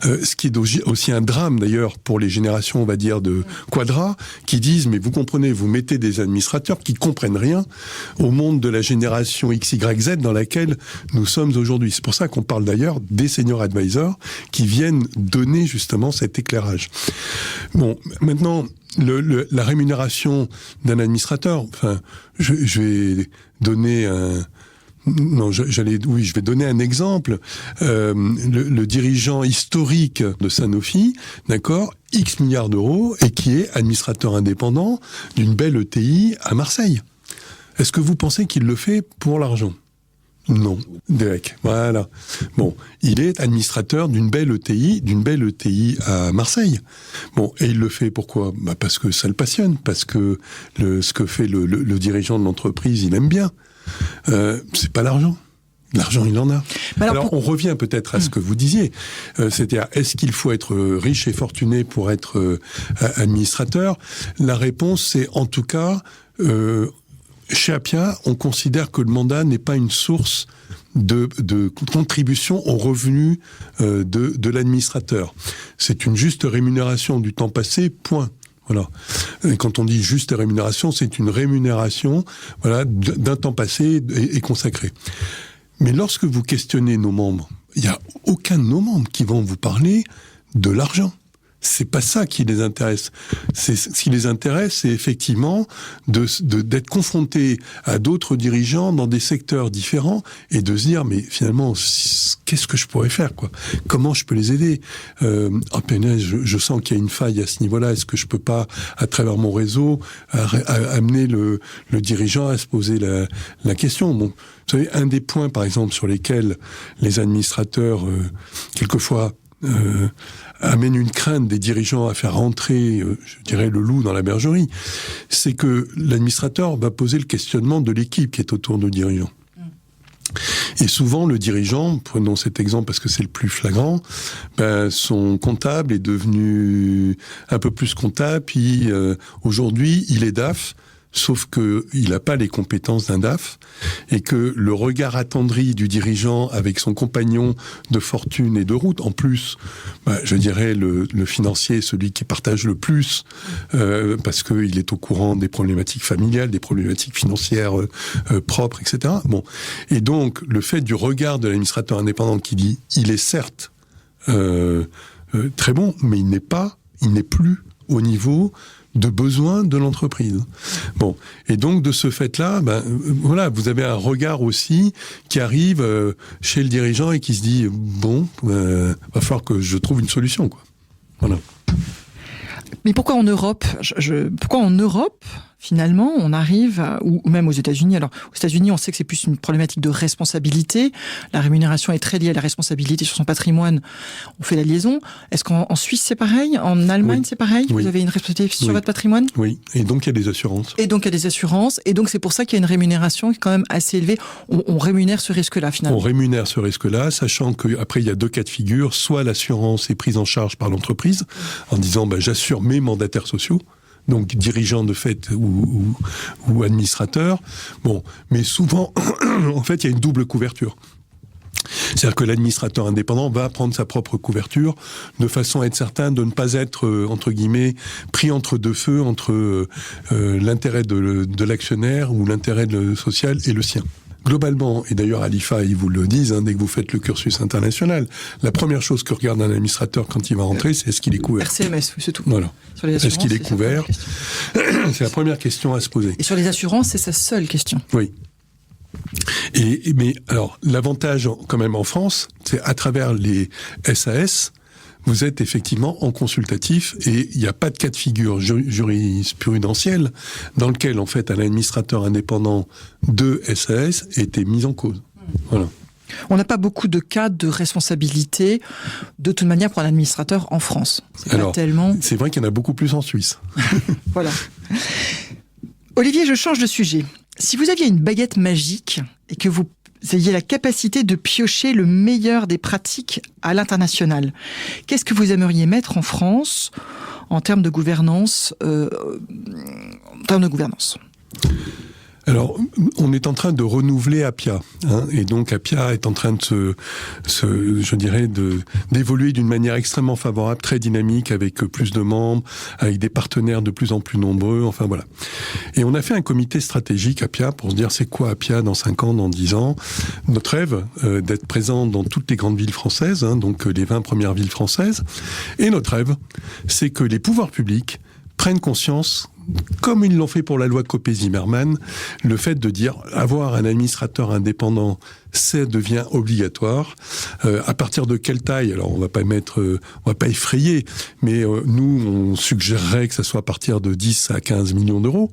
Ce qui est aussi un drame, d'ailleurs, pour les générations, on va dire, de Quadra, qui disent, mais vous comprenez, vous mettez des administrateurs qui comprennent rien au monde de la génération XYZ dans laquelle nous sommes aujourd'hui. C'est pour ça qu'on parle d'ailleurs des senior advisors qui viennent donner justement cet éclairage. Bon, maintenant, la rémunération d'un administrateur, enfin, je vais donner Non, je vais donner un exemple. Le dirigeant historique de Sanofi, d'accord, X milliards d'euros, et qui est administrateur indépendant d'une belle ETI à Marseille. Est-ce que vous pensez qu'il le fait pour l'argent ? Non, Derek. Voilà. Bon, il est administrateur d'une belle ETI à Marseille. Bon, et il le fait pourquoi ? Parce que ça le passionne, parce que ce que fait le dirigeant de l'entreprise, il aime bien. C'est pas l'argent. L'argent, il en a. Alors, on revient peut-être à ce que vous disiez. C'est-à-dire, est-ce qu'il faut être riche et fortuné pour être administrateur ? La réponse, c'est en tout cas... Chez Appia, on considère que le mandat n'est pas une source de contribution aux revenus de l'administrateur. C'est une juste rémunération du temps passé, point. Voilà. Et quand on dit juste rémunération, c'est une rémunération, voilà, d'un temps passé et consacré. Mais lorsque vous questionnez nos membres, il n'y a aucun de nos membres qui vont vous parler de l'argent. C'est pas ça qui les intéresse. Ce qui les intéresse, c'est effectivement d'être confrontés à d'autres dirigeants dans des secteurs différents et de se dire, mais finalement, qu'est-ce que je pourrais faire, quoi ? Comment je peux les aider ? Je sens qu'il y a une faille à ce niveau-là. Est-ce que je peux pas, à travers mon réseau, amener le dirigeant à se poser la question ? Bon, vous savez, un des points, par exemple, sur lesquels les administrateurs, quelquefois, amène une crainte des dirigeants à faire rentrer, je dirais, le loup dans la bergerie, c'est que l'administrateur va poser le questionnement de l'équipe qui est autour du dirigeant. Et souvent, le dirigeant, prenons cet exemple parce que c'est le plus flagrant, son comptable est devenu un peu plus comptable, puis aujourd'hui, il est DAF, sauf que il n'a pas les compétences d'un DAF, et que le regard attendri du dirigeant avec son compagnon de fortune et de route, en plus, je dirais le financier est celui qui partage le plus, parce qu'il est au courant des problématiques familiales, des problématiques financières propres, etc. Bon, et donc le fait du regard de l'administrateur indépendant qui dit il est certes très bon, mais il n'est plus au niveau de besoins de l'entreprise. Bon, et donc de ce fait-là, voilà, vous avez un regard aussi qui arrive chez le dirigeant et qui se dit va falloir que je trouve une solution, quoi. Voilà. Mais pourquoi en Europe finalement, on arrive, ou même aux États-Unis. Alors, aux États-Unis, on sait que c'est plus une problématique de responsabilité. La rémunération est très liée à la responsabilité sur son patrimoine. On fait la liaison. Est-ce qu'en Suisse, c'est pareil ? En Allemagne, c'est pareil ? Oui. Vous avez une responsabilité sur votre patrimoine ? Oui. Et donc, il y a des assurances. Et donc, c'est pour ça qu'il y a une rémunération qui est quand même assez élevée. On rémunère ce risque-là, finalement. On rémunère ce risque-là, sachant qu'après, il y a deux cas de figure. Soit l'assurance est prise en charge par l'entreprise, en disant, j'assure mes mandataires sociaux. Donc dirigeant de fait ou administrateur. Bon, mais souvent, en fait, il y a une double couverture. C'est-à-dire que l'administrateur indépendant va prendre sa propre couverture de façon à être certain de ne pas être, entre guillemets, pris entre deux feux, entre l'intérêt de l'actionnaire ou l'intérêt social et le sien. Globalement, et d'ailleurs à l'IFA, ils vous le disent, dès que vous faites le cursus international, la première chose que regarde un administrateur quand il va rentrer, c'est est-ce qu'il est couvert. RCMS, c'est tout. Voilà. Est-ce qu'il est couvert ? C'est la première question à se poser. Et sur les assurances, c'est sa seule question. Oui. Mais alors, l'avantage quand même en France, c'est à travers les SAS, vous êtes effectivement en consultatif et il n'y a pas de cas de figure jurisprudentiel dans lequel, en fait, un administrateur indépendant de SAS était mis en cause. Voilà. On n'a pas beaucoup de cas de responsabilité, de toute manière, pour un administrateur en France. C'est vrai qu'il y en a beaucoup plus en Suisse. Voilà. Olivier, je change de sujet. Si vous aviez une baguette magique et que vous ayez la capacité de piocher le meilleur des pratiques à l'international, qu'est-ce que vous aimeriez mettre en France en termes de gouvernance, Alors, on est en train de renouveler Appia, et donc Appia est en train de d'évoluer d'une manière extrêmement favorable, très dynamique, avec plus de membres, avec des partenaires de plus en plus nombreux, enfin voilà. Et on a fait un comité stratégique Appia pour se dire c'est quoi Appia dans 5 ans, dans 10 ans. Notre rêve, d'être présent dans toutes les grandes villes françaises, donc les 20 premières villes françaises. Et notre rêve, c'est que les pouvoirs publics prennent conscience, comme ils l'ont fait pour la loi Copé-Zimmermann, le fait de dire avoir un administrateur indépendant, ça devient obligatoire. À partir de quelle taille? Alors on va pas effrayer, mais nous on suggérerait que ça soit à partir de 10 à 15 millions d'euros.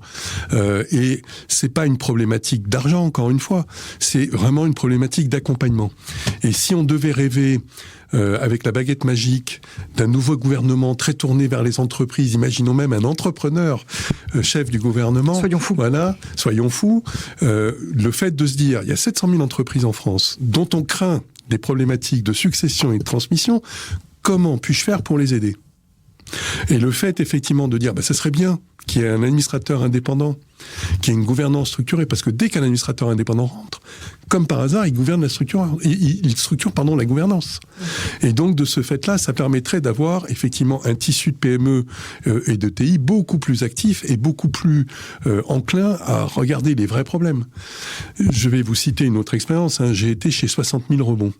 Et c'est pas une problématique d'argent, encore une fois, c'est vraiment une problématique d'accompagnement. Et si on devait rêver avec la baguette magique d'un nouveau gouvernement très tourné vers les entreprises, imaginons même un entrepreneur chef du gouvernement. Soyons fous. Voilà, soyons fous. Le fait de se dire, il y a 700 000 entreprises en France dont on craint des problématiques de succession et de transmission, comment puis-je faire pour les aider? Et le fait effectivement de dire, ça serait bien qu'il y ait un administrateur indépendant, qu'il y ait une gouvernance structurée, parce que dès qu'un administrateur indépendant rentre, comme par hasard, il gouverne la structure, il structure la gouvernance. Et donc de ce fait-là, ça permettrait d'avoir effectivement un tissu de PME et de TI beaucoup plus actif et beaucoup plus enclin à regarder les vrais problèmes. Je vais vous citer une autre expérience. J'ai été chez 60 000 rebonds.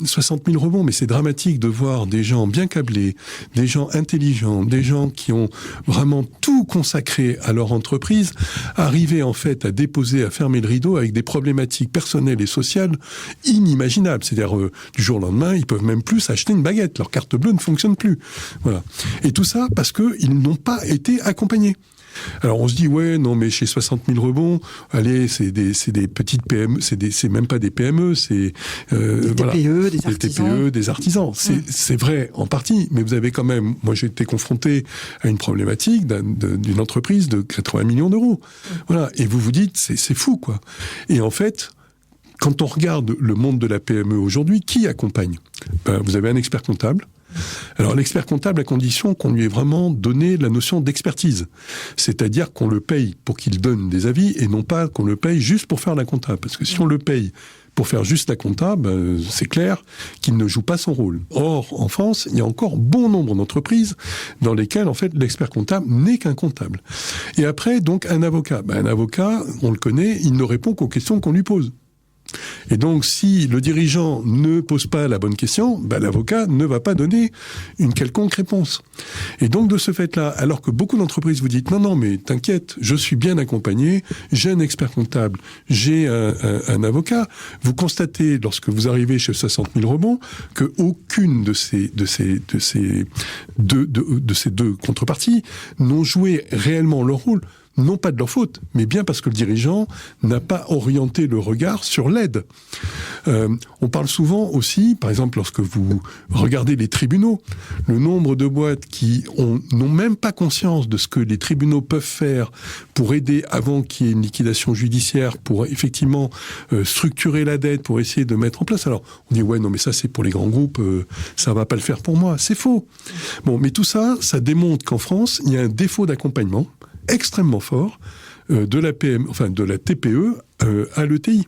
60 000 rebonds, mais c'est dramatique de voir des gens bien câblés, des gens intelligents, des gens qui ont vraiment tout consacré à leur entreprise, arriver en fait à déposer, à fermer le rideau avec des problématiques personnelles et sociales inimaginables. C'est-à-dire, du jour au lendemain, ils peuvent même plus s'acheter une baguette. Leur carte bleue ne fonctionne plus. Voilà. Et tout ça parce qu'ils n'ont pas été accompagnés. Alors on se dit, ouais, non, mais chez 60 000 rebonds, allez, c'est des petites PME, c'est même pas des PME, c'est des TPE, des artisans. TPE, des artisans. C'est vrai en partie, mais vous avez quand même, moi j'ai été confronté à une problématique d'une entreprise de 80 millions d'euros. Voilà, et vous vous dites, c'est fou, quoi. Et en fait, quand on regarde le monde de la PME aujourd'hui, qui accompagne? Vous avez un expert comptable. Alors l'expert comptable à condition qu'on lui ait vraiment donné la notion d'expertise, c'est-à-dire qu'on le paye pour qu'il donne des avis et non pas qu'on le paye juste pour faire la compta, parce que si on le paye pour faire juste la compta, c'est clair qu'il ne joue pas son rôle. Or, en France, il y a encore bon nombre d'entreprises dans lesquelles, en fait, l'expert comptable n'est qu'un comptable. Et après, donc, un avocat. Un avocat, on le connaît, il ne répond qu'aux questions qu'on lui pose. Et donc, si le dirigeant ne pose pas la bonne question, l'avocat ne va pas donner une quelconque réponse. Et donc, de ce fait-là, alors que beaucoup d'entreprises vous disent « Non, mais t'inquiète, je suis bien accompagné, j'ai un expert comptable, j'ai un avocat », vous constatez, lorsque vous arrivez chez 60 000 rebonds, qu'aucune de ces deux contreparties n'ont joué réellement leur rôle. Non pas de leur faute, mais bien parce que le dirigeant n'a pas orienté le regard sur l'aide. On parle souvent aussi, par exemple, lorsque vous regardez les tribunaux, le nombre de boîtes qui n'ont même pas conscience de ce que les tribunaux peuvent faire pour aider avant qu'il y ait une liquidation judiciaire, pour effectivement structurer la dette, pour essayer de mettre en place. Alors, on dit, ouais, non, mais ça, c'est pour les grands groupes, ça va pas le faire pour moi. C'est faux. Bon, mais tout ça, ça démontre qu'en France, il y a un défaut d'accompagnement extrêmement fort de la TPE à l'ETI.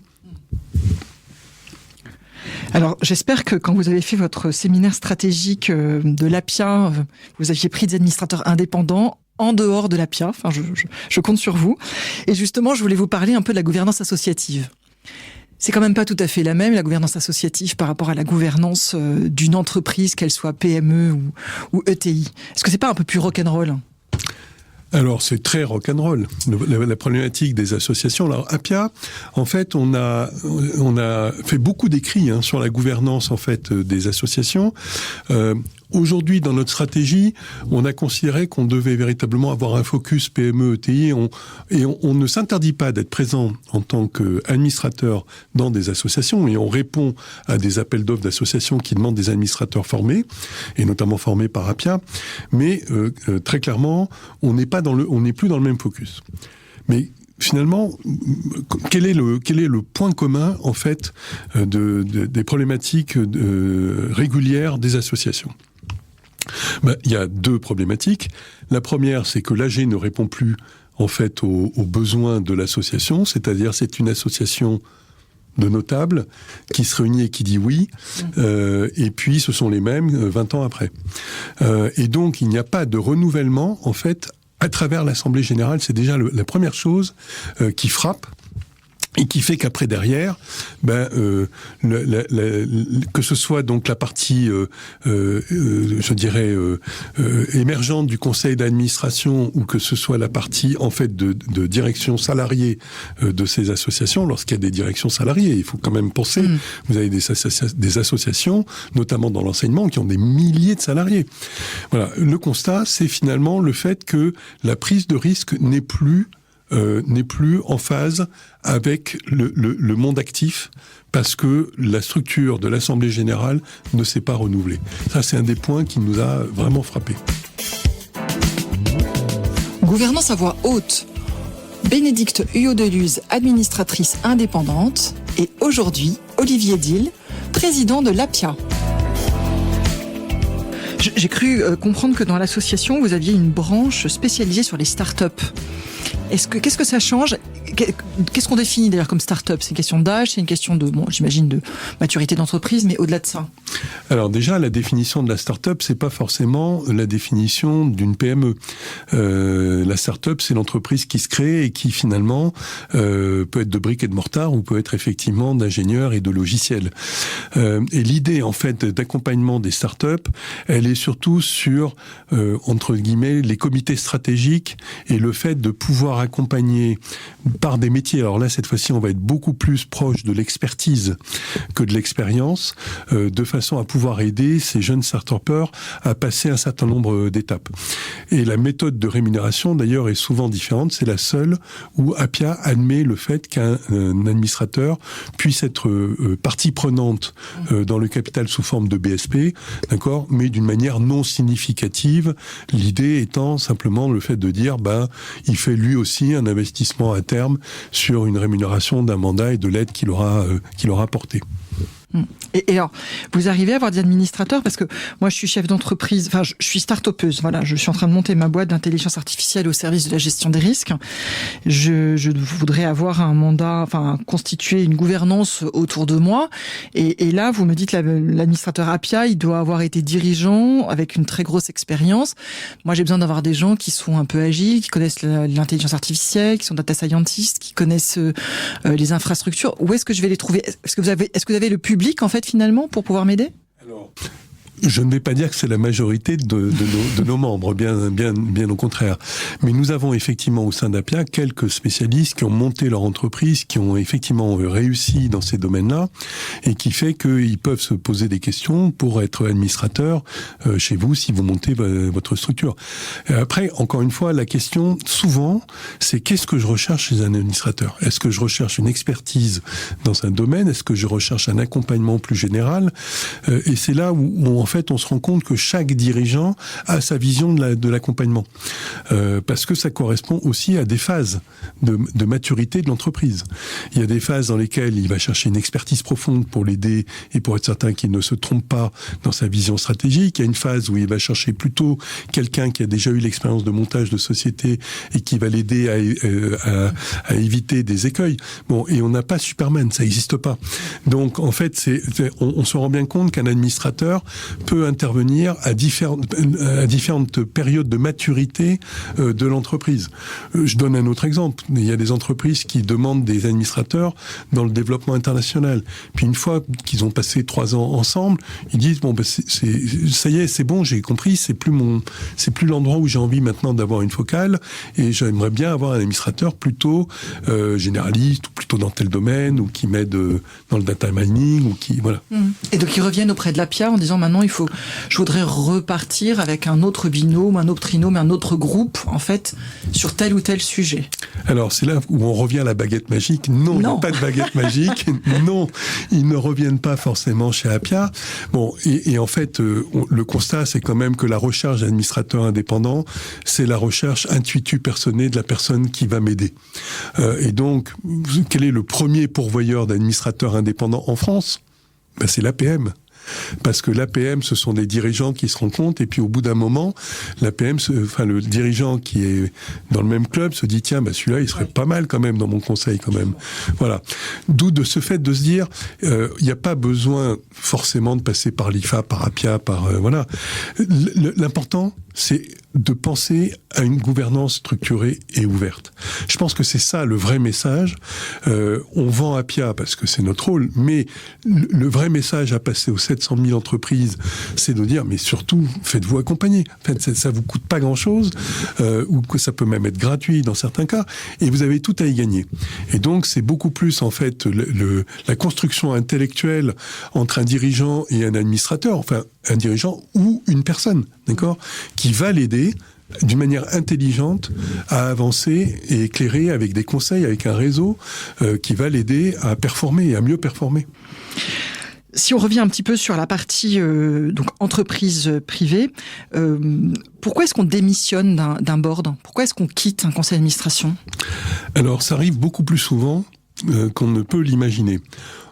Alors, j'espère que quand vous avez fait votre séminaire stratégique de l'APIA, vous aviez pris des administrateurs indépendants en dehors de l'APIA. Enfin, je compte sur vous. Et justement, je voulais vous parler un peu de la gouvernance associative. C'est quand même pas tout à fait la même, la gouvernance associative, par rapport à la gouvernance d'une entreprise, qu'elle soit PME ou ETI. Est-ce que c'est pas un peu plus rock'n'roll ? Alors, c'est très rock'n'roll, la problématique des associations. Alors, APIA, en fait, on a fait beaucoup d'écrits sur la gouvernance, en fait, des associations. Aujourd'hui, dans notre stratégie, on a considéré qu'on devait véritablement avoir un focus PME, ETI, et on ne s'interdit pas d'être présent en tant qu'administrateur dans des associations, et on répond à des appels d'offres d'associations qui demandent des administrateurs formés, et notamment formés par APIA, mais très clairement, on n'est plus dans le même focus. Mais finalement, quel est le point commun, en fait, des problématiques régulières des associations ? Il y a deux problématiques. La première, c'est que l'AG ne répond plus, en fait, aux besoins de l'association, c'est-à-dire c'est une association de notables qui se réunit et qui dit oui, et puis ce sont les mêmes 20 ans après. Et donc, il n'y a pas de renouvellement, en fait, à travers l'Assemblée Générale. C'est déjà la première chose qui frappe. Et qui fait qu'après derrière, que ce soit donc la partie, je dirais émergente du conseil d'administration, ou que ce soit la partie en fait de direction salariée de ces associations. Lorsqu'il y a des directions salariées, il faut quand même penser. Vous avez des associations, notamment dans l'enseignement, qui ont des milliers de salariés. Voilà. Le constat, c'est finalement le fait que la prise de risque n'est plus en phase avec le monde actif, parce que la structure de l'Assemblée générale ne s'est pas renouvelée. Ça, c'est un des points qui nous a vraiment frappés. Gouvernance à voix haute. Bénédicte Huyot-Deluz, administratrice indépendante, et aujourd'hui, Olivier Dil, président de l'APIA. J'ai cru comprendre que dans l'association, vous aviez une branche spécialisée sur les startups. Qu'est-ce que ça change ? Qu'est-ce qu'on définit d'ailleurs comme start-up ? C'est une question d'âge, c'est une question de, j'imagine, de maturité d'entreprise, mais au-delà de ça. Alors déjà, la définition de la start-up, c'est pas forcément la définition d'une PME. La start-up, c'est l'entreprise qui se crée et qui finalement peut être de briques et de mortar, ou peut être effectivement d'ingénieurs et de logiciels. Et l'idée en fait d'accompagnement des start-up, elle est surtout sur entre guillemets les comités stratégiques et le fait de pouvoir accompagner par des métiers. Alors là, cette fois-ci, on va être beaucoup plus proche de l'expertise que de l'expérience, de façon à pouvoir aider ces jeunes start-upers à passer un certain nombre d'étapes. Et la méthode de rémunération, d'ailleurs, est souvent différente. C'est la seule où Appia admet le fait qu'un administrateur puisse être partie prenante dans le capital sous forme de BSP, d'accord, mais d'une manière non significative. L'idée étant simplement le fait de dire, il fait lui aussi un investissement à terme sur une rémunération d'un mandat et de l'aide qu'il aura apporté. Et alors, vous arrivez à avoir des administrateurs, parce que moi je suis chef d'entreprise, je suis start-upeuse, voilà, je suis en train de monter ma boîte d'intelligence artificielle au service de la gestion des risques. Je voudrais avoir un mandat, constituer une gouvernance autour de moi. Et là, vous me dites l'administrateur Appia, il doit avoir été dirigeant avec une très grosse expérience. Moi, j'ai besoin d'avoir des gens qui sont un peu agiles, qui connaissent l'intelligence artificielle, qui sont data scientists, qui connaissent les infrastructures. Où est-ce que je vais les trouver ? Est-ce que vous avez le public en fait finalement pour pouvoir m'aider ? Alors, je ne vais pas dire que c'est la majorité de nos membres, bien au contraire. Mais nous avons effectivement au sein d'Appia quelques spécialistes qui ont monté leur entreprise, qui ont effectivement réussi dans ces domaines-là, et qui fait qu'ils peuvent se poser des questions pour être administrateurs chez vous si vous montez votre structure. Après, encore une fois, la question souvent, c'est qu'est-ce que je recherche chez un administrateur ? Est-ce que je recherche une expertise dans un domaine ? Est-ce que je recherche un accompagnement plus général ? Et c'est là où en fait, on se rend compte que chaque dirigeant a sa vision de l'accompagnement. Parce que ça correspond aussi à des phases de maturité de l'entreprise. Il y a des phases dans lesquelles il va chercher une expertise profonde pour l'aider et pour être certain qu'il ne se trompe pas dans sa vision stratégique. Il y a une phase où il va chercher plutôt quelqu'un qui a déjà eu l'expérience de montage de société et qui va l'aider à éviter des écueils. Bon, et on n'a pas Superman, ça n'existe pas. Donc, en fait, on se rend bien compte qu'un administrateur peut intervenir à différentes périodes de maturité de l'entreprise. Je donne un autre exemple. Il y a des entreprises qui demandent des administrateurs dans le développement international. Puis une fois qu'ils ont passé 3 ans ensemble, ils disent ça y est, c'est bon, j'ai compris, c'est plus l'endroit où j'ai envie maintenant d'avoir une focale, et j'aimerais bien avoir un administrateur plutôt généraliste, ou plutôt dans tel domaine, ou qui m'aide dans le data mining, ou qui voilà. Et donc ils reviennent auprès de l'Appia en disant maintenant je voudrais repartir avec un autre binôme, un autre trinôme, un autre groupe, en fait, sur tel ou tel sujet. Alors, c'est là où on revient à la baguette magique. Non, il n'y a pas de baguette magique. Non, ils ne reviennent pas forcément chez Appia. Bon, et en fait, le constat, c'est quand même que la recherche d'administrateur indépendant, c'est la recherche intuitu personnée de la personne qui va m'aider. Et donc, quel est le premier pourvoyeur d'administrateurs indépendants en France ? C'est l'APM. Parce que l'APM, ce sont des dirigeants qui se rencontrent, et puis au bout d'un moment, le dirigeant qui est dans le même club se dit, tiens, celui-là, il serait pas mal quand même dans mon conseil quand même. Voilà. D'où de ce fait de se dire, il n'y a pas besoin forcément de passer par l'IFA, par APIA, voilà. L'important, c'est de penser à une gouvernance structurée et ouverte. Je pense que c'est ça le vrai message. On vend APIA parce que c'est notre rôle, mais le vrai message à passer aux 700 000 entreprises, c'est de dire, mais surtout, faites-vous accompagner. En fait, ça vous coûte pas grand-chose, ou que ça peut même être gratuit dans certains cas, et vous avez tout à y gagner. Et donc, c'est beaucoup plus, en fait, la construction intellectuelle entre un dirigeant et un administrateur, enfin, un dirigeant ou une personne, d'accord, qui va l'aider d'une manière intelligente à avancer et éclairer avec des conseils, avec un réseau qui va l'aider à performer et à mieux performer. Si on revient un petit peu sur la partie donc entreprise privée, pourquoi est-ce qu'on démissionne d'un board ? Pourquoi est-ce qu'on quitte un conseil d'administration ? Alors, ça arrive beaucoup plus souvent qu'on ne peut l'imaginer.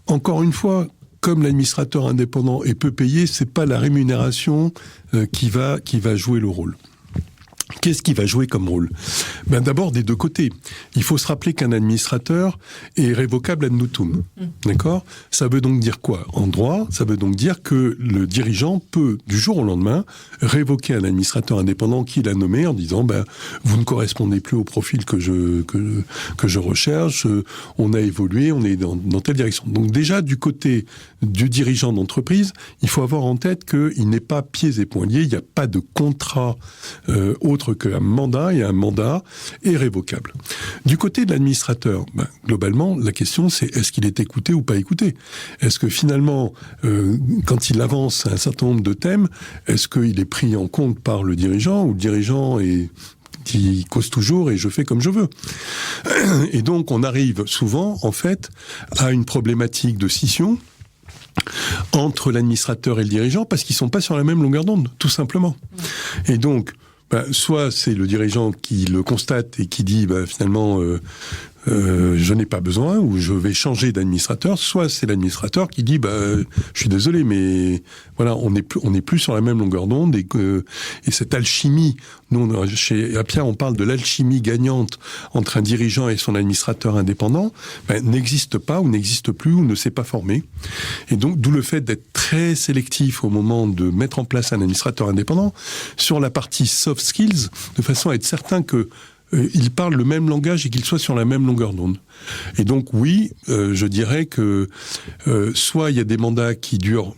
Encore une fois, comme l'administrateur indépendant est peu payé, c'est pas la rémunération qui va jouer le rôle. Qu'est-ce qui va jouer comme rôle ? D'abord, des deux côtés. Il faut se rappeler qu'un administrateur est révocable ad nutum. D'accord ? Ça veut donc dire quoi ? En droit, ça veut donc dire que le dirigeant peut, du jour au lendemain, révoquer un administrateur indépendant qu'il a nommé en disant vous ne correspondez plus au profil que je recherche, on a évolué, on est dans telle direction. Donc déjà, du côté du dirigeant d'entreprise, il faut avoir en tête qu'il n'est pas pieds et poings liés, il n'y a pas de contrat autre qu'un mandat, et un mandat est révocable. Du côté de l'administrateur, globalement, la question c'est est-ce qu'il est écouté ou pas écouté ? Est-ce que finalement, quand il avance un certain nombre de thèmes, est-ce qu'il est pris en compte par le dirigeant, ou le dirigeant qui cause toujours et je fais comme je veux. Et donc on arrive souvent, en fait, à une problématique de scission entre l'administrateur et le dirigeant parce qu'ils sont pas sur la même longueur d'onde, tout simplement. Et donc, soit c'est le dirigeant qui le constate et qui dit finalement je n'ai pas besoin ou je vais changer d'administrateur, soit c'est l'administrateur qui dit je suis désolé mais voilà on n'est plus sur la même longueur d'onde et cette alchimie, nous chez APIA on parle de l'alchimie gagnante entre un dirigeant et son administrateur indépendant, n'existe pas ou n'existe plus ou ne s'est pas formé. Et donc d'où le fait d'être très sélectif au moment de mettre en place un administrateur indépendant sur la partie soft skills, de façon à être certain que ils parlent le même langage et qu'ils soient sur la même longueur d'onde. Et donc oui, je dirais que soit il y a des mandats qui durent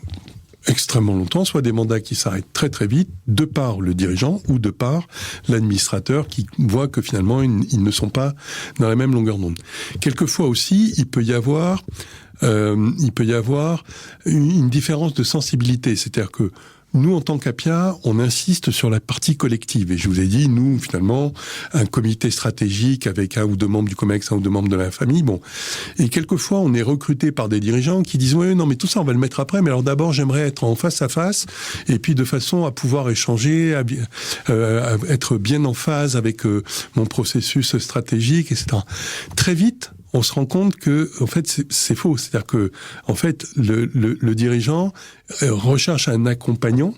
extrêmement longtemps, soit des mandats qui s'arrêtent très très vite, de par le dirigeant ou de par l'administrateur qui voit que finalement ils ne sont pas dans la même longueur d'onde. Quelquefois aussi, il peut y avoir une différence de sensibilité, c'est-à-dire que nous, en tant qu'APIA, on insiste sur la partie collective. Et je vous ai dit, nous, finalement, un comité stratégique avec un ou deux membres du COMEX, un ou deux membres de la famille, bon. Et quelquefois, on est recruté par des dirigeants qui disent, ouais, non, mais tout ça, on va le mettre après. Mais alors d'abord, j'aimerais être en face à face. Et puis, de façon à pouvoir échanger, à être bien en phase avec mon processus stratégique, etc. Très vite, on se rend compte que, en fait, c'est faux. C'est-à-dire que, en fait, le dirigeant recherche un accompagnant,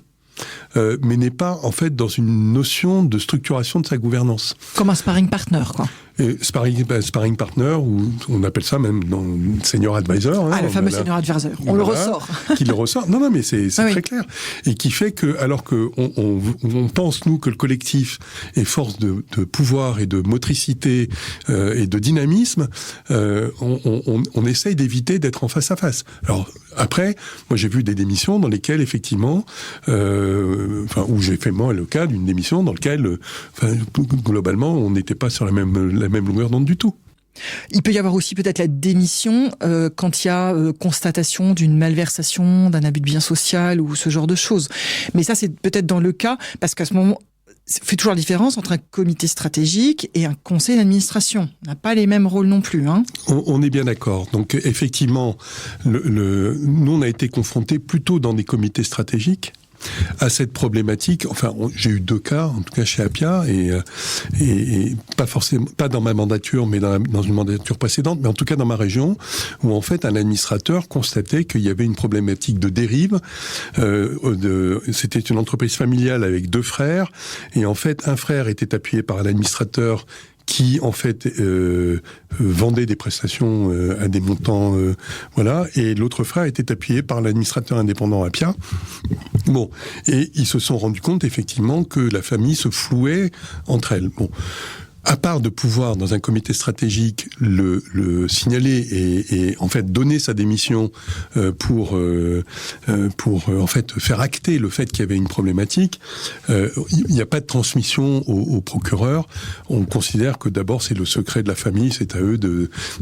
mais n'est pas, en fait, dans une notion de structuration de sa gouvernance. Comme un sparring partner, quoi. Et sparring partner, ou on appelle ça même dans senior advisor. Le fameux senior advisor. On le ressort. Qui le ressort. Non, mais c'est très clair. Et qui fait que, alors que on pense, nous, que le collectif est force de pouvoir et de motricité et de dynamisme, on essaye d'éviter d'être en face à face. Alors, après, moi, j'ai vu des démissions dans lesquelles, effectivement, où j'ai fait, moi, le cas d'une démission dans laquelle, globalement, on n'était pas sur la même longueur d'onde du tout. Il peut y avoir aussi peut-être la démission quand il y a constatation d'une malversation, d'un abus de bien social ou ce genre de choses. Mais ça, c'est peut-être dans le cas, parce qu'à ce moment, fait toujours la différence entre un comité stratégique et un conseil d'administration. On n'a pas les mêmes rôles non plus. Hein. On est bien d'accord. Donc effectivement, nous, on a été confrontés plutôt dans des comités stratégiques. à cette problématique. Enfin, j'ai eu 2 cas, en tout cas chez Appia, et pas forcément, pas dans ma mandature, mais dans une mandature précédente, mais en tout cas dans ma région, où en fait un administrateur constatait qu'il y avait une problématique de dérive. C'était une entreprise familiale avec 2 frères, et en fait un frère était appuyé par un administrateur qui en fait vendait des prestations à des montants, voilà, et l'autre frère était appuyé par l'administrateur indépendant Appia. Bon, et ils se sont rendus compte effectivement que la famille se flouait entre elles. Bon. À part de pouvoir, dans un comité stratégique, le signaler et en fait donner sa démission pour en fait faire acter le fait qu'il y avait une problématique, il n'y a pas de transmission au procureur. On considère que d'abord c'est le secret de la famille, c'est à eux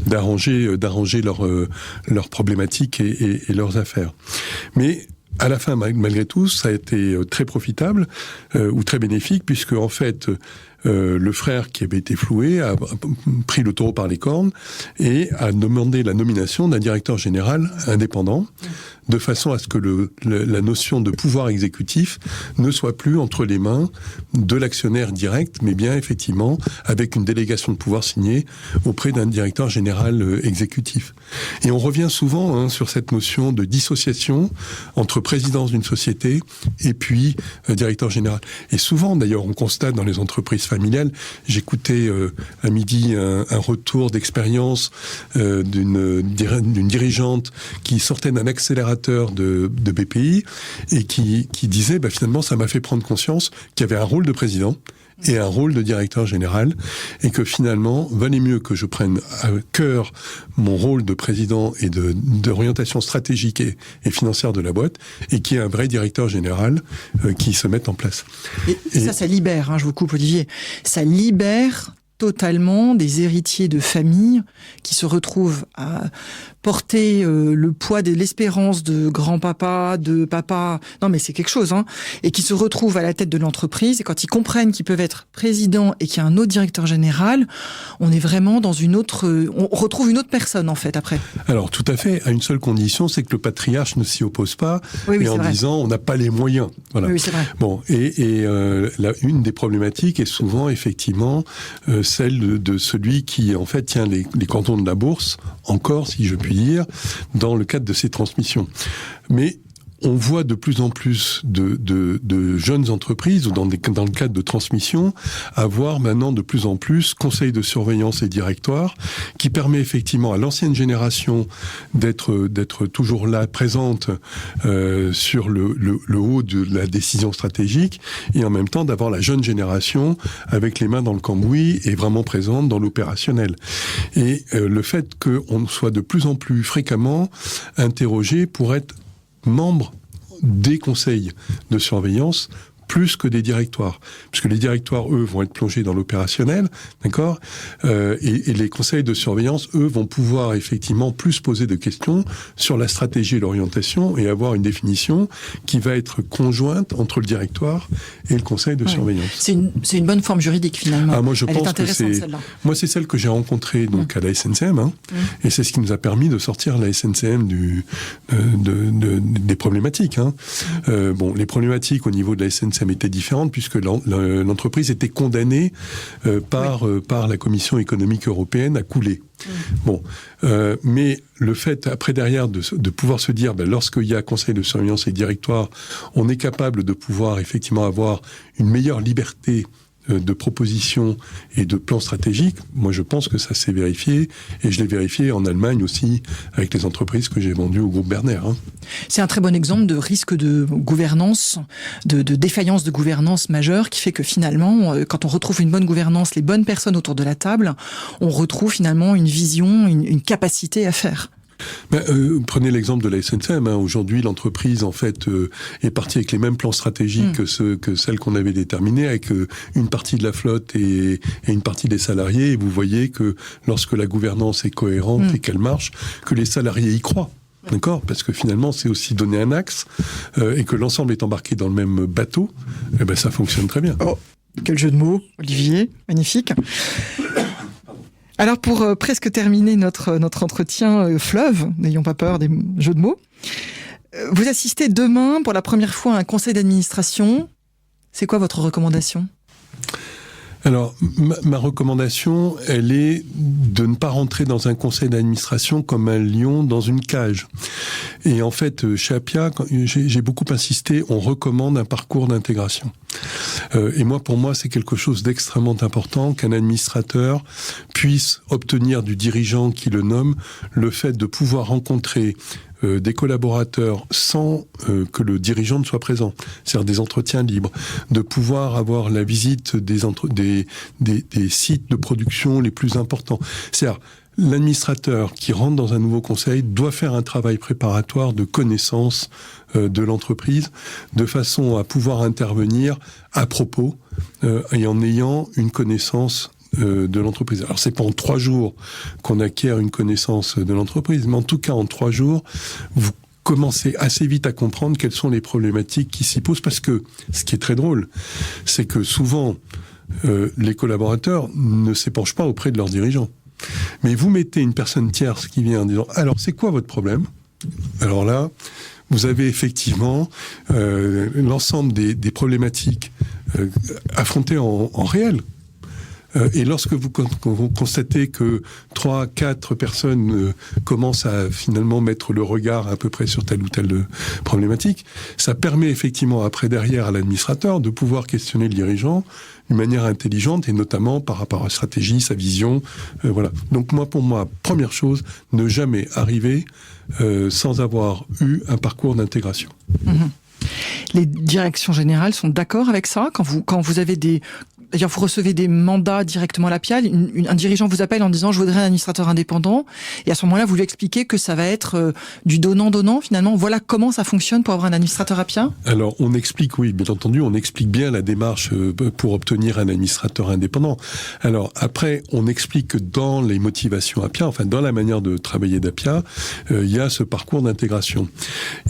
d'arranger leurs problématiques et leurs affaires. Mais à la fin, malgré tout, ça a été très profitable ou très bénéfique, puisque en fait, le frère qui avait été floué a pris le taureau par les cornes et a demandé la nomination d'un directeur général indépendant, de façon à ce que la notion de pouvoir exécutif ne soit plus entre les mains de l'actionnaire direct, mais bien effectivement avec une délégation de pouvoir signée auprès d'un directeur général exécutif. Et on revient souvent sur cette notion de dissociation entre présidence d'une société et puis directeur général. Et souvent, d'ailleurs, on constate dans les entreprises familiales, j'écoutais à midi un retour d'expérience d'une dirigeante qui sortait d'un accélérateur de BPI et qui disait finalement ça m'a fait prendre conscience qu'il y avait un rôle de président et un rôle de directeur général, et que finalement, valait mieux que je prenne à cœur mon rôle de président et d'orientation stratégique et financière de la boîte, et qu'il y ait un vrai directeur général qui se mette en place. Et ça libère, je vous coupe Olivier, ça libère totalement des héritiers de famille qui se retrouvent à porter le poids de l'espérance de grand-papa, de papa, non mais c'est quelque chose, et qui se retrouvent à la tête de l'entreprise, et quand ils comprennent qu'ils peuvent être présidents et qu'il y a un autre directeur général, on est vraiment dans on retrouve une autre personne en fait après. Alors tout à fait, à une seule condition, c'est que le patriarche ne s'y oppose pas, et en disant on n'a pas les moyens. Voilà. Oui, c'est vrai. Bon, une des problématiques est souvent effectivement celle de celui qui en fait tient les cantons de la bourse, encore si je puis dire, dans le cadre de ces transmissions. Mais on voit de plus en plus de jeunes entreprises, ou dans le cadre de transmission, avoir maintenant de plus en plus conseils de surveillance et directoires, qui permet effectivement à l'ancienne génération d'être toujours là, présente sur le haut de la décision stratégique, et en même temps d'avoir la jeune génération avec les mains dans le cambouis et vraiment présente dans l'opérationnel. Et le fait qu'on soit de plus en plus fréquemment interrogé pour être membre des conseils de surveillance plus que des directoires. Puisque les directoires, eux, vont être plongés dans l'opérationnel, d'accord, et les conseils de surveillance, eux, vont pouvoir effectivement plus poser de questions sur la stratégie et l'orientation et avoir une définition qui va être conjointe entre le directoire et le conseil de surveillance. C'est une bonne forme juridique, finalement. Moi, je Elle pense est intéressante, que celle-là. Moi, c'est celle que j'ai rencontrée donc, à la SNCM, et c'est ce qui nous a permis de sortir la SNCM des problématiques. Les problématiques au niveau de la SNCM étaient différentes puisque l'entreprise était condamnée par la Commission économique européenne à couler. Mais le fait, après derrière, de pouvoir se dire, lorsqu'il y a conseil de surveillance et directoire, on est capable de pouvoir effectivement avoir une meilleure liberté de propositions et de plans stratégiques, moi je pense que ça s'est vérifié, et je l'ai vérifié en Allemagne aussi avec les entreprises que j'ai vendues au groupe Berner. C'est un très bon exemple de risque de gouvernance, de défaillance de gouvernance majeure, qui fait que finalement, quand on retrouve une bonne gouvernance, les bonnes personnes autour de la table, on retrouve finalement une vision, une capacité à faire. Prenez l'exemple de la SNCM. Aujourd'hui, l'entreprise en fait est partie avec les mêmes plans stratégiques que celles qu'on avait déterminées, avec une partie de la flotte et une partie des salariés. Et vous voyez que lorsque la gouvernance est cohérente et qu'elle marche, que les salariés y croient. D'accord ? Parce que finalement, c'est aussi donner un axe et que l'ensemble est embarqué dans le même bateau. Ça fonctionne très bien. Oh, quel jeu de mots, Olivier, magnifique. Alors pour presque terminer notre entretien fleuve, n'ayons pas peur des jeux de mots, Vous assistez demain pour la première fois à un conseil d'administration. C'est quoi votre recommandation ? Alors, ma recommandation, elle est de ne pas rentrer dans un conseil d'administration comme un lion dans une cage. Et en fait, chez Appia, j'ai beaucoup insisté, on recommande un parcours d'intégration. Et pour moi, c'est quelque chose d'extrêmement important qu'un administrateur puisse obtenir du dirigeant qui le nomme le fait de pouvoir rencontrer des collaborateurs sans que le dirigeant ne soit présent, c'est-à-dire des entretiens libres, de pouvoir avoir la visite des sites de production les plus importants. C'est-à-dire, l'administrateur qui rentre dans un nouveau conseil doit faire un travail préparatoire de connaissance de l'entreprise, de façon à pouvoir intervenir à propos et en ayant une connaissance de l'entreprise. Alors, c'est pas en 3 jours qu'on acquiert une connaissance de l'entreprise, mais en tout cas, en 3 jours, vous commencez assez vite à comprendre quelles sont les problématiques qui s'y posent, parce que ce qui est très drôle, c'est que souvent, les collaborateurs ne s'épanchent pas auprès de leurs dirigeants. Mais vous mettez une personne tierce qui vient en disant « Alors, c'est quoi votre problème ?» Alors là, vous avez effectivement l'ensemble des problématiques affrontées en réel. Et lorsque vous constatez que 3-4 personnes commencent à finalement mettre le regard à peu près sur telle ou telle problématique, ça permet effectivement après derrière à l'administrateur de pouvoir questionner le dirigeant d'une manière intelligente et notamment par rapport à sa stratégie, sa vision, voilà. Donc pour moi, première chose, ne jamais arriver sans avoir eu un parcours d'intégration. Mmh. Les directions générales sont d'accord avec ça quand vous avez D'ailleurs, vous recevez des mandats directement à l'Appia, un dirigeant vous appelle en disant « je voudrais un administrateur indépendant » et à ce moment-là, vous lui expliquez que ça va être du donnant-donnant finalement. Voilà comment ça fonctionne pour avoir un administrateur Appia ? Alors, on explique, oui, bien entendu, on explique bien la démarche pour obtenir un administrateur indépendant. Alors, après, on explique que dans les motivations Appia, enfin dans la manière de travailler d'Appia, il y a ce parcours d'intégration.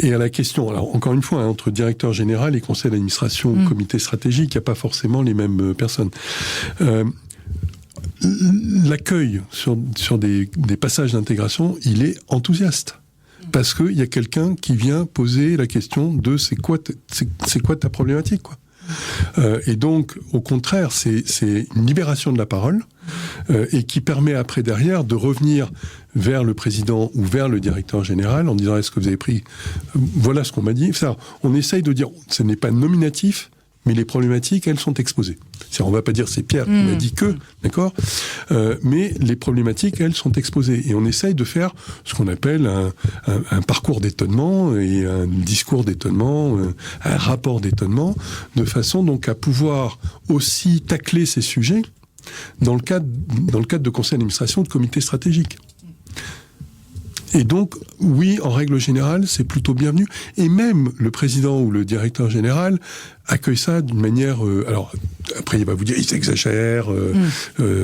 Et à la question, alors encore une fois, entre directeur général et conseil d'administration, comité stratégique, il n'y a pas forcément les mêmes personnes. L'accueil sur des passages d'intégration, il est enthousiaste. Parce qu'il y a quelqu'un qui vient poser la question de c'est quoi ta problématique, quoi. Et donc, au contraire, c'est une libération de la parole et qui permet après derrière de revenir vers le président ou vers le directeur général en disant est-ce que vous avez pris voilà ce qu'on m'a dit. Ça, on essaye de dire ce n'est pas nominatif, mais les problématiques, elles sont exposées. C'est-à-dire, on ne va pas dire c'est Pierre qui m'a dit que, d'accord, mais les problématiques, elles sont exposées. Et on essaye de faire ce qu'on appelle un parcours d'étonnement et un discours d'étonnement, un rapport d'étonnement, de façon donc à pouvoir aussi tacler ces sujets dans le cadre de conseil d'administration, de comité stratégique. Et donc, oui, en règle générale, c'est plutôt bienvenu. Et même le président ou le directeur général accueille ça d'une manière... alors, après, il va vous dire, il s'exagère,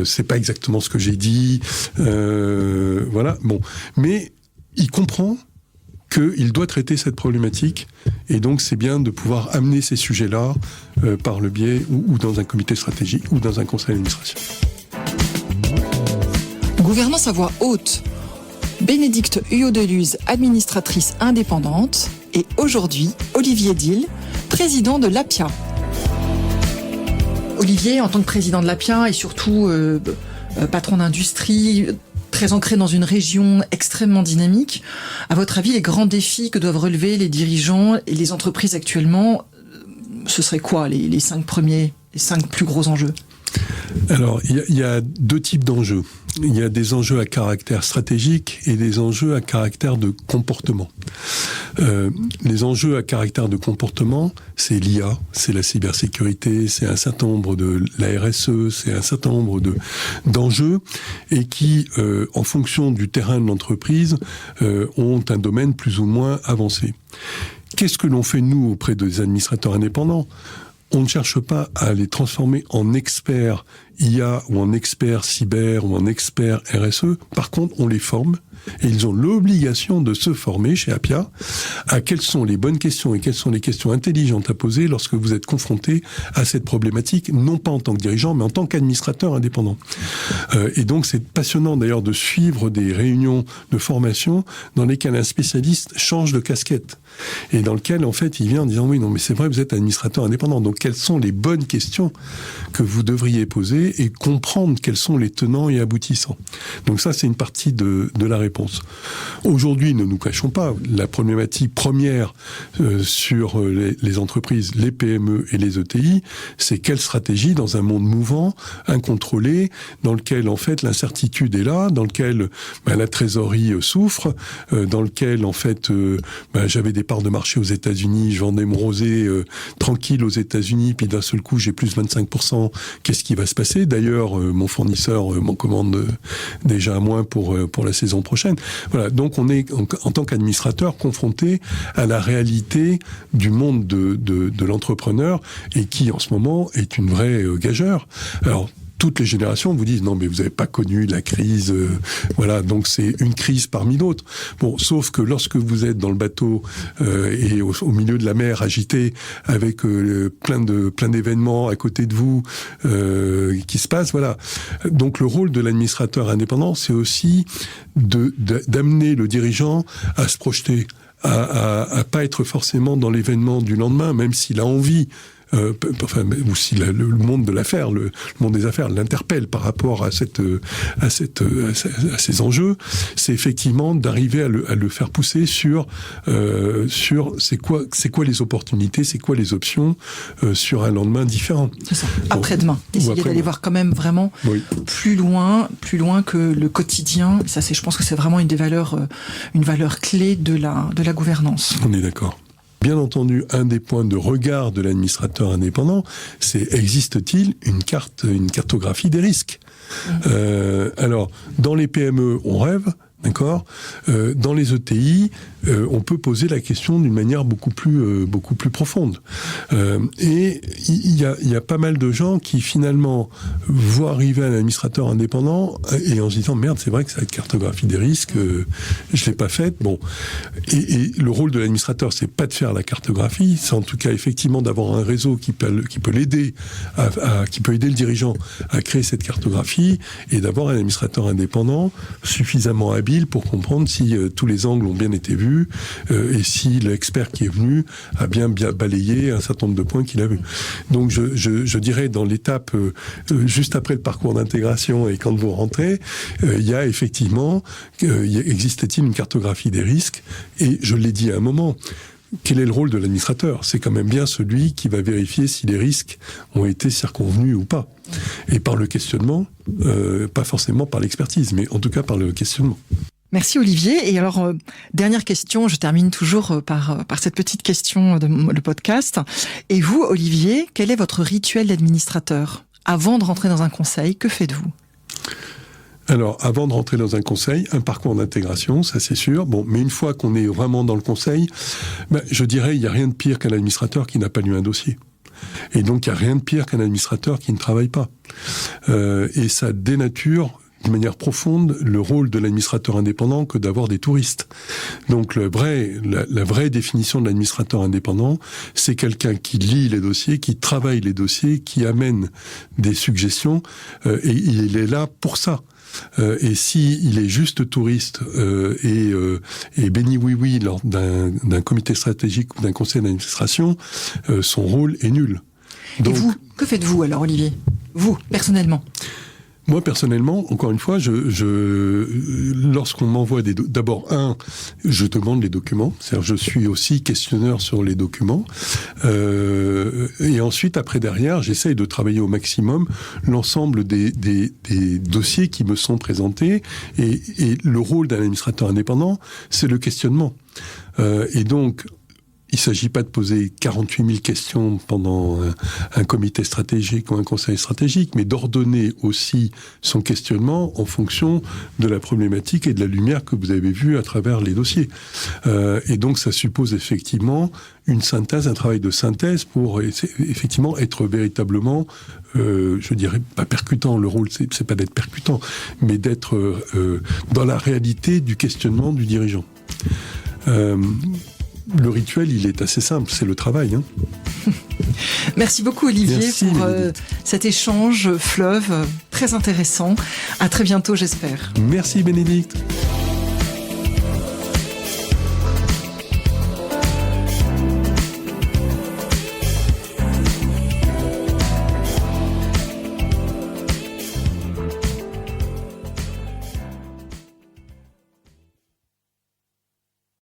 c'est pas exactement ce que j'ai dit, voilà, bon. Mais il comprend qu'il doit traiter cette problématique, et donc c'est bien de pouvoir amener ces sujets-là par le biais, ou dans un comité stratégique, ou dans un conseil d'administration. Gouvernance à voix haute. Bénédicte Huyot-Deluz, administratrice indépendante, et aujourd'hui, Olivier Diehl, président de l'Appia. Olivier, en tant que président de l'Appia et surtout patron d'industrie, très ancré dans une région extrêmement dynamique, à votre avis, les grands défis que doivent relever les dirigeants et les entreprises actuellement, ce serait quoi les 5 plus gros enjeux ? Alors, il y a 2 types d'enjeux. Il y a des enjeux à caractère stratégique et des enjeux à caractère de comportement. Les enjeux à caractère de comportement, c'est l'IA, c'est la cybersécurité, c'est un certain nombre de la RSE, c'est un certain nombre d'enjeux et qui, en fonction du terrain de l'entreprise, ont un domaine plus ou moins avancé. Qu'est-ce que l'on fait, nous, auprès des administrateurs indépendants ? On ne cherche pas à les transformer en experts IA ou en expert cyber ou en expert RSE. Par contre, on les forme et ils ont l'obligation de se former chez Appia à quelles sont les bonnes questions et quelles sont les questions intelligentes à poser lorsque vous êtes confronté à cette problématique, non pas en tant que dirigeant, mais en tant qu'administrateur indépendant. Et donc, c'est passionnant d'ailleurs de suivre des réunions de formation dans lesquelles un spécialiste change de casquette et dans lequel, en fait, il vient en disant « Oui, non, mais c'est vrai, vous êtes administrateur indépendant. Donc, quelles sont les bonnes questions que vous devriez poser et comprendre quels sont les tenants et aboutissants ?» Donc ça, c'est une partie de la réponse. Aujourd'hui, ne nous cachons pas, la problématique première sur les entreprises, les PME et les ETI, c'est quelle stratégie dans un monde mouvant, incontrôlé, dans lequel, en fait, l'incertitude est là, dans lequel la trésorerie souffre, dans lequel, en fait, j'avais des parts de marché aux États-Unis, je vendais mon rosé tranquille aux États-Unis, puis d'un seul coup, j'ai plus 25%. Qu'est-ce qui va se passer ? D'ailleurs, mon fournisseur m'en commande déjà à moins pour la saison prochaine. Voilà, donc on est, en tant qu'administrateur, confronté à la réalité du monde de l'entrepreneur et qui, en ce moment, est une vraie gageure. Alors, toutes les générations vous disent non mais vous n'avez pas connu la crise, voilà, donc c'est une crise parmi d'autres. Bon, sauf que lorsque vous êtes dans le bateau et au milieu de la mer agitée avec plein d'événements à côté de vous qui se passent, voilà. Donc le rôle de l'administrateur indépendant, c'est aussi d'amener le dirigeant à se projeter, à pas être forcément dans l'événement du lendemain, même s'il a envie. Ou si le monde de l'affaire, le monde des affaires l'interpelle par rapport à ces enjeux, c'est effectivement d'arriver à le faire pousser sur c'est quoi les opportunités, c'est quoi les options sur un lendemain différent. C'est ça. Après-demain. Essayer d'aller voir quand même vraiment plus loin que le quotidien. Ça, je pense que c'est vraiment une valeur clé de la gouvernance. On est d'accord. Bien entendu, un des points de regard de l'administrateur indépendant, c'est existe-t-il une cartographie des risques ? Alors, dans les PME, on rêve, d'accord ? Dans les ETI, on peut poser la question d'une manière beaucoup plus profonde. Et il y a pas mal de gens qui finalement voient arriver un administrateur indépendant et en se disant merde, c'est vrai que cette cartographie des risques, je l'ai pas faite. Bon, et le rôle de l'administrateur, c'est pas de faire la cartographie, c'est en tout cas effectivement d'avoir un réseau qui peut l'aider, qui peut aider le dirigeant à créer cette cartographie et d'avoir un administrateur indépendant suffisamment habile pour comprendre si tous les angles ont bien été vus et si l'expert qui est venu a bien balayé un certain nombre de points qu'il a vus. Donc je dirais dans l'étape juste après le parcours d'intégration et quand vous rentrez, il y a effectivement existe-t-il une cartographie des risques, et je l'ai dit à un moment. Quel est le rôle de l'administrateur ? C'est quand même bien celui qui va vérifier si les risques ont été circonvenus ou pas. Et par le questionnement, pas forcément par l'expertise, mais en tout cas par le questionnement. Merci Olivier. Et alors, dernière question, je termine toujours par cette petite question de le podcast. Et vous, Olivier, quel est votre rituel d'administrateur ? Avant de rentrer dans un conseil, que faites-vous ? Alors, avant de rentrer dans un conseil, un parcours d'intégration, ça c'est sûr. Bon, mais une fois qu'on est vraiment dans le conseil, je dirais, il n'y a rien de pire qu'un administrateur qui n'a pas lu un dossier. Et donc, il n'y a rien de pire qu'un administrateur qui ne travaille pas. Et ça dénature de manière profonde le rôle de l'administrateur indépendant que d'avoir des touristes. Donc la vraie définition de l'administrateur indépendant, c'est quelqu'un qui lit les dossiers, qui travaille les dossiers, qui amène des suggestions, et il est là pour ça. Et s'il est juste touriste et béni oui lors d'un comité stratégique ou d'un conseil d'administration, son rôle est nul. Donc, et vous, que faites-vous alors, Olivier ? Vous, personnellement ? Moi, personnellement, encore une fois, lorsqu'on m'envoie d'abord, je demande les documents. C'est-à-dire, je suis aussi questionneur sur les documents. Et ensuite, après, derrière, j'essaye de travailler au maximum l'ensemble des dossiers qui me sont présentés. Et le rôle d'un administrateur indépendant, c'est le questionnement. Et donc, il ne s'agit pas de poser 48 000 questions pendant un comité stratégique ou un conseil stratégique, mais d'ordonner aussi son questionnement en fonction de la problématique et de la lumière que vous avez vue à travers les dossiers. Et donc ça suppose effectivement une synthèse, un travail de synthèse pour effectivement être véritablement, je dirais pas percutant. Le rôle, c'est pas d'être percutant, mais d'être dans la réalité du questionnement du dirigeant. Le rituel, il est assez simple, c'est le travail. Merci beaucoup Olivier. Merci, pour cet échange fleuve très intéressant. À très bientôt, j'espère. Merci Bénédicte.